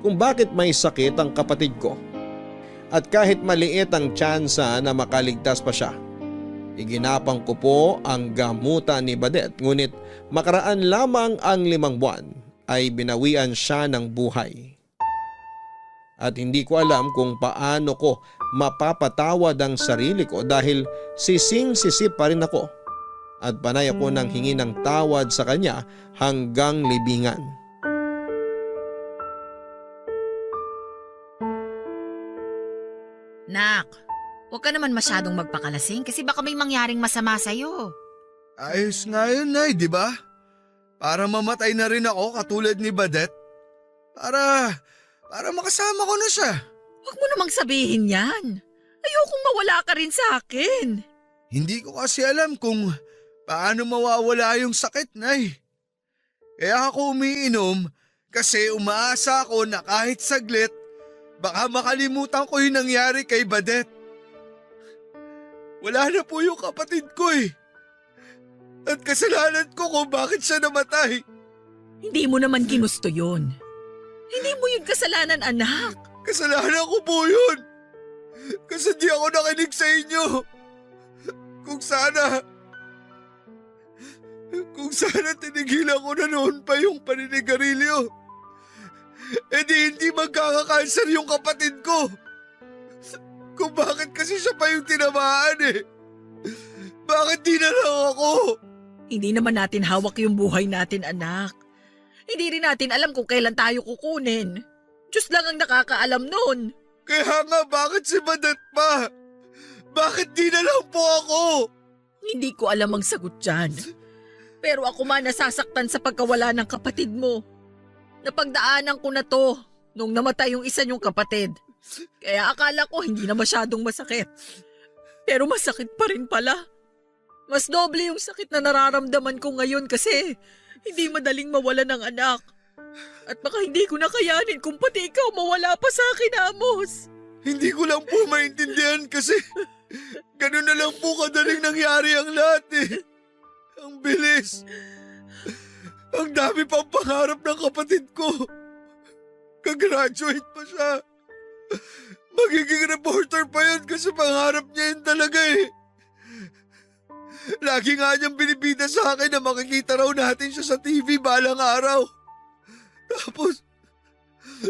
kung bakit may sakit ang kapatid ko. At kahit maliit ang tsansa na makaligtas pa siya, iginapang ko po ang gamutan ni Badet ngunit makaraan lamang ang 5 buwan ay binawian siya ng buhay. At hindi ko alam kung paano ko mapapatawad ang sarili ko dahil sising-sisi pa rin ako at panay ako nang hingi ng tawad sa kanya hanggang libingan. Nak, huwag ka naman masyadong magpakalasing kasi baka may mangyaring masama sa'yo. Ayos nga yun, Nay, di ba? Para mamatay na rin ako katulad ni Badet. Para makasama ko na siya. Huwag mo namang sabihin yan. Ayokong mawala ka rin sa akin. Hindi ko kasi alam kung paano mawawala yung sakit, Nay. Kaya ako umiinom kasi umaasa ako na kahit saglit, baka makalimutan ko yung nangyari kay Badet. Wala na po yung kapatid ko eh. At kasalanan ko kung bakit siya namatay. Hindi mo naman ginusto yun. Hindi mo yun kasalanan, anak. Kasalanan ko po yun. Kasi di ako nakinig sa inyo. Kung sana tinigilan ko na noon pa yung paninigarilyo. Eh di hindi magkakakanser yung kapatid ko. Kung bakit kasi siya pa yung tinamaan eh. Bakit di na lang ako? Hindi naman natin hawak yung buhay natin, anak. Hindi rin natin alam kung kailan tayo kukunin. Diyos lang ang nakakaalam nun. Kaya nga bakit si Badet pa? Bakit di na lang po ako? Hindi ko alam ang sagot dyan. Pero ako man nasasaktan sa pagkawala ng kapatid mo. Napagdaanan ko na to nung namatay yung isa niyong kapatid. Kaya akala ko hindi na masyadong masakit. Pero masakit pa rin pala. Mas doble yung sakit na nararamdaman ko ngayon kasi hindi madaling mawala ng anak. At baka hindi ko na kayanin kung pati ikaw mawala pa sa akin, Amos. Hindi ko lang po maintindihan kasi ganun na lang po kadaling nangyari ang lahat eh. Ang bilis. Ang dami pang pangarap ng kapatid ko. Kagraduate pa siya. Magiging reporter pa yun kasi pangarap niya yun talaga eh. Lagi nga niyang binibida sa akin na makikita raw natin siya sa TV balang araw.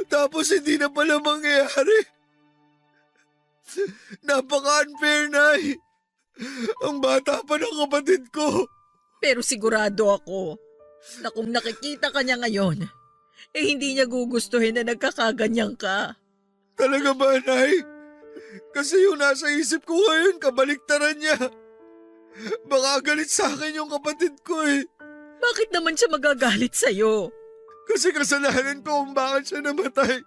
Tapos hindi na pala mangyayari. Napaka-unfair, Nay. Ang bata pa ng kapatid ko. Pero sigurado ako na kung nakikita ka niya ngayon, eh hindi niya gugustuhin na nagkakaganyan ka. Talaga ba, Nay? Kasi yung nasa isip ko ngayon, kabaliktaran niya. Baka galit sa akin yung kapatid ko eh. Bakit naman siya magagalit sa'yo? Kasi kasalanan ko kung bakit siya namatay.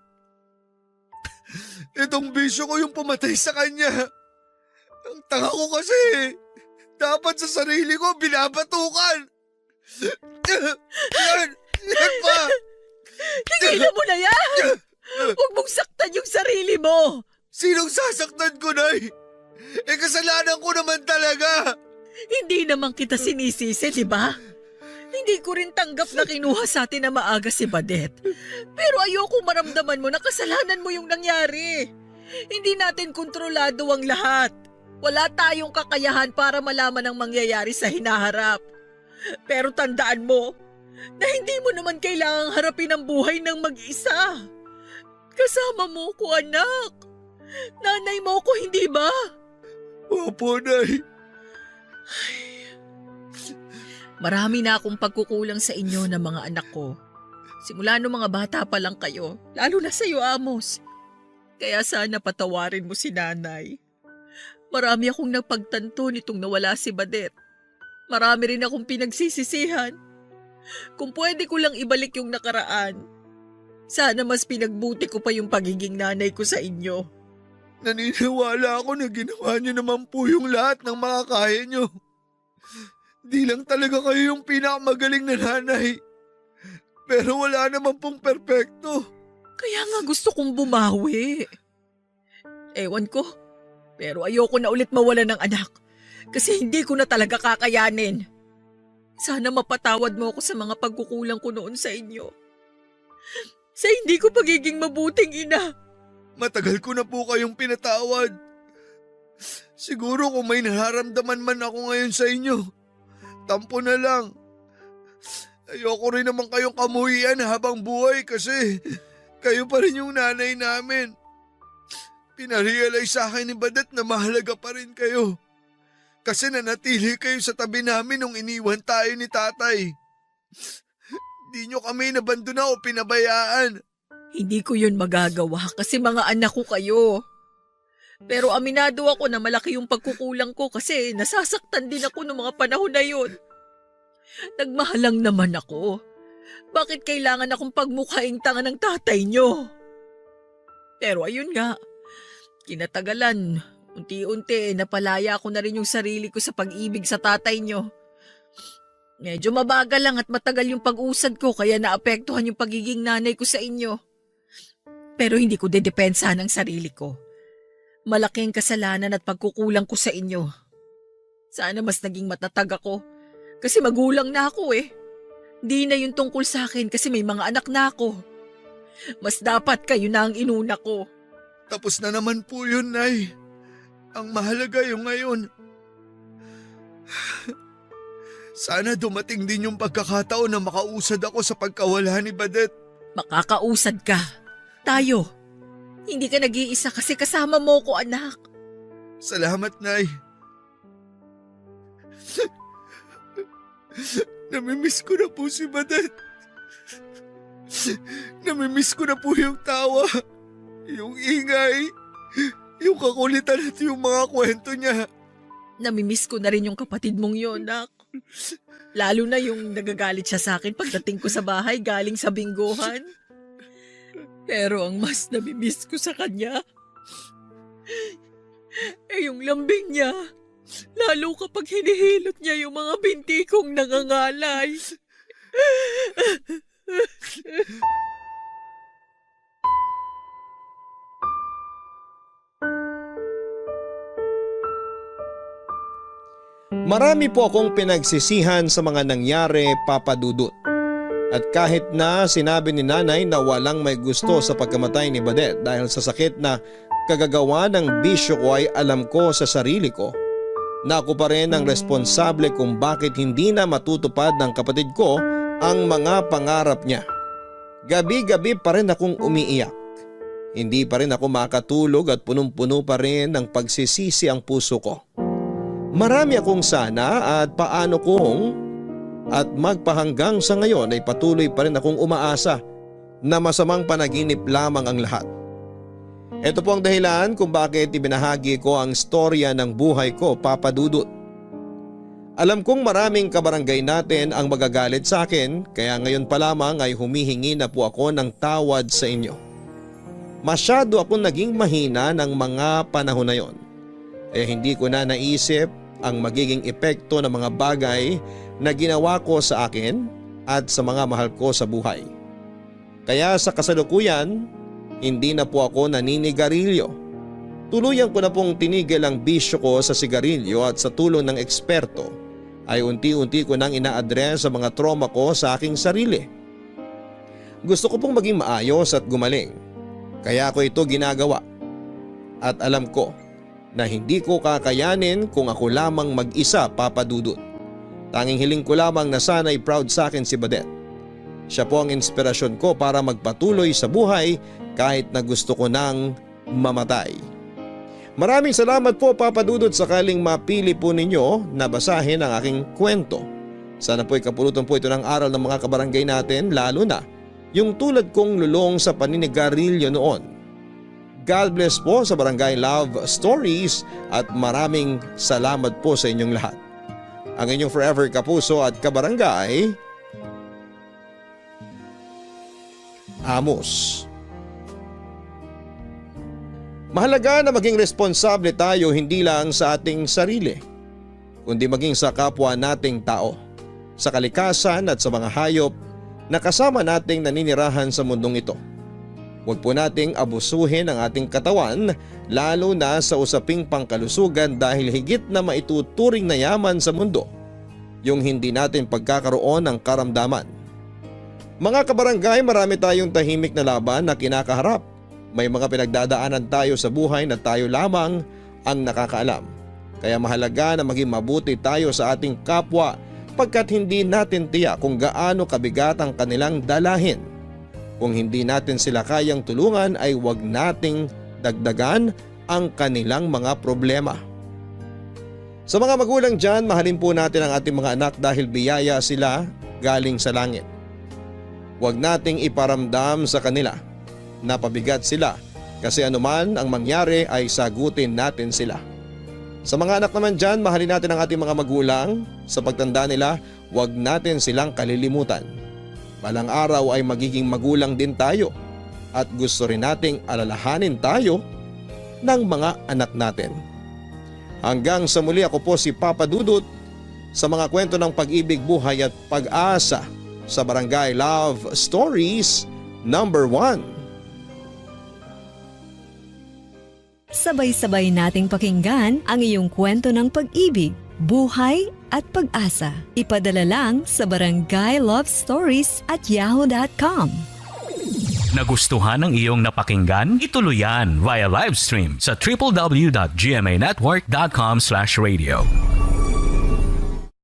Itong bisyo ko yung pumatay sa kanya. Ang tanga ko kasi eh. Dapat sa sarili ko binabatukan. Yan pa. Tigilan mo na yan! Huwag mong saktan yung sarili mo! Sinong sasaktan ko, Nay? Kasalanan ko naman talaga. Hindi naman kita sinisisi, di ba? Hindi ko rin tanggap na kinuha sa atin na maaga si Badet. Pero ayoko maramdaman mo na kasalanan mo yung nangyari. Hindi natin kontrolado ang lahat. Wala tayong kakayahan para malaman ang mangyayari sa hinaharap. Pero tandaan mo na hindi mo naman kailangang harapin ang buhay ng mag-isa. Kasama mo ko, anak. Nanay mo ko, hindi ba? Opo, Nay. Marami na akong pagkukulang sa inyo ng mga anak ko. Simula nung mga bata pa lang kayo, lalo na sa iyo, Amos. Kaya sana patawarin mo si nanay. Marami akong napagtanto nitong nawala si Badet. Marami rin akong pinagsisisihan. Kung pwede ko lang ibalik yung nakaraan, sana mas pinagbuti ko pa yung pagiging nanay ko sa inyo. Naniniwala ako na ginawa niyo naman po yung lahat ng mga kaya niyo. Di lang talaga kayo yung pinakamagaling na nanay. Pero wala naman pong perpekto. Kaya nga gusto kong bumawi. Ewan ko, pero ayoko na ulit mawala ng anak kasi hindi ko na talaga kakayanin. Sana mapatawad mo ako sa mga pagkukulang ko noon sa inyo. Sa hindi ko pagiging mabuting ina. Matagal ko na po kayong pinatawad. Siguro kung may nararamdaman man ako ngayon sa inyo, tampo na lang. Ayoko rin naman kayong kamuhian habang buhay kasi kayo pa rin yung nanay namin. Pinarealize sa akin ni Badet na mahalaga pa rin kayo. Kasi nanatili kayo sa tabi namin nung iniwan tayo ni tatay. Di nyo kami nabandona o pinabayaan. Hindi ko yun magagawa kasi mga anak ko kayo. Pero aminado ako na malaki yung pagkukulang ko kasi nasasaktan din ako noong mga panahon na yun. Nagmahal lang naman ako. Bakit kailangan akong pagmukhaing tanga ng tatay nyo? Pero ayun nga, kinatagalan, unti-unti napalaya ko na rin yung sarili ko sa pag-ibig sa tatay nyo. Medyo mabagal lang at matagal yung pag-usad ko kaya naapektuhan yung pagiging nanay ko sa inyo. Pero hindi ko dedepensahan ang sarili ko. Malaking kasalanan at pagkukulang ko sa inyo. Sana mas naging matatag ako. Kasi magulang na ako eh. Di na yun tungkol sa akin kasi may mga anak na ako. Mas dapat kayo na ang inuna ko. Tapos na naman po yun, Nay. Ang mahalaga yung ngayon. Sana dumating din yung pagkakataon na makausad ako sa pagkawala ni Badet. Makakausad ka. Tayo. Hindi ka nag-iisa kasi kasama mo ko, anak. Salamat, Nay. Namimiss ko na po si Badet. Namimiss ko na po yung tawa, yung ingay, yung kakulitan at yung mga kwento niya. Namimiss ko na rin yung kapatid mong yun, anak. Lalo na yung nagagalit siya sa akin pagdating ko sa bahay galing sa bingguhan. Pero ang mas namimiss ko sa kanya, yung lambing niya. Lalo kapag hinihilot niya yung mga binti kong nangangalay. Marami po akong pinagsisihan sa mga nangyari, Papa Dudut. At kahit na sinabi ni nanay na walang may gusto sa pagkamatay ni Badet dahil sa sakit na kagagawa ng bisyo ko ay alam ko sa sarili ko na ako pa rin ang responsable kung bakit hindi na matutupad ng kapatid ko ang mga pangarap niya. Gabi-gabi pa rin akong umiiyak. Hindi pa rin ako makatulog at punong-puno pa rin ng pagsisisi ang puso ko. Marami akong sana at paano kung at magpahanggang sa ngayon ay patuloy pa rin akong umaasa na masamang panaginip lamang ang lahat. Ito po ang dahilan kung bakit ibinahagi ko ang storya ng buhay ko, Papa Dudut. Alam kong maraming kabarangay natin ang magagalit sa akin kaya ngayon pa lamang ay humihingi na po ako ng tawad sa inyo. Masyado akong naging mahina ng mga panahon na yon. Kaya hindi ko na naisip ang magiging epekto ng mga bagay na ginawa ko sa akin at sa mga mahal ko sa buhay. Kaya sa kasalukuyan, hindi na po ako naninigarilyo. Tuluyan ko na pong tinigil ang bisyo ko sa sigarilyo at sa tulong ng eksperto ay unti-unti ko nang ina-address sa mga trauma ko sa aking sarili. Gusto ko pong maging maayos at gumaling, kaya ko ito ginagawa. At alam ko na hindi ko kakayanin kung ako lamang mag-isa, Papa Dudut. Tanging hiling ko lamang na sana'y proud sa akin si Badet. Siya po ang inspirasyon ko para magpatuloy sa buhay kahit na gusto ko nang mamatay. Maraming salamat po, Papa Dudut, sakaling mapili po ninyo na basahin ang aking kwento. Sana po'y kapulutan po ito ng aral ng mga kabarangay natin, lalo na yung tulad kong lulong sa paninigarilyo noon. God bless po sa Barangay Love Stories at maraming salamat po sa inyong lahat. Ang inyong forever kapuso at kabarangay, Amos. Mahalaga na maging responsable tayo hindi lang sa ating sarili, kundi maging sa kapwa nating tao, sa kalikasan at sa mga hayop na kasama nating naninirahan sa mundong ito. Huwag po nating abusuhin ang ating katawan, lalo na sa usaping pangkalusugan, dahil higit na maituturing na yaman sa mundo yung hindi natin pagkakaroon ng karamdaman. Mga kabarangay, marami tayong tahimik na laban na kinakaharap. May mga pinagdadaanan tayo sa buhay na tayo lamang ang nakakaalam. Kaya mahalaga na maging mabuti tayo sa ating kapwa pagkat hindi natin tiyak kung gaano kabigat ang kanilang dalahin. Kung hindi natin sila kayang tulungan ay huwag nating dagdagan ang kanilang mga problema. Sa mga magulang dyan, mahalin po natin ang ating mga anak dahil biyaya sila galing sa langit. Huwag nating iparamdam sa kanila na pabigat sila kasi anuman ang mangyari ay sagutin natin sila. Sa mga anak naman dyan, mahalin natin ang ating mga magulang. Sa pagtanda nila, huwag natin silang kalilimutan. Balang araw ay magiging magulang din tayo at gusto rin nating alalahanin tayo ng mga anak natin. Hanggang sa muli, ako po si Papa Dudut sa mga kwento ng pag-ibig, buhay at pag-asa sa Barangay Love Stories number 1. Sabay-sabay nating pakinggan ang iyong kwento ng pag-ibig, buhay at pag-asa. Ipadala lang sa barangaylovestories@yahoo.com. Nagustuhan ng iyong napakinggan? Ituloy yan via live stream sa www.gmanetwork.com/radio.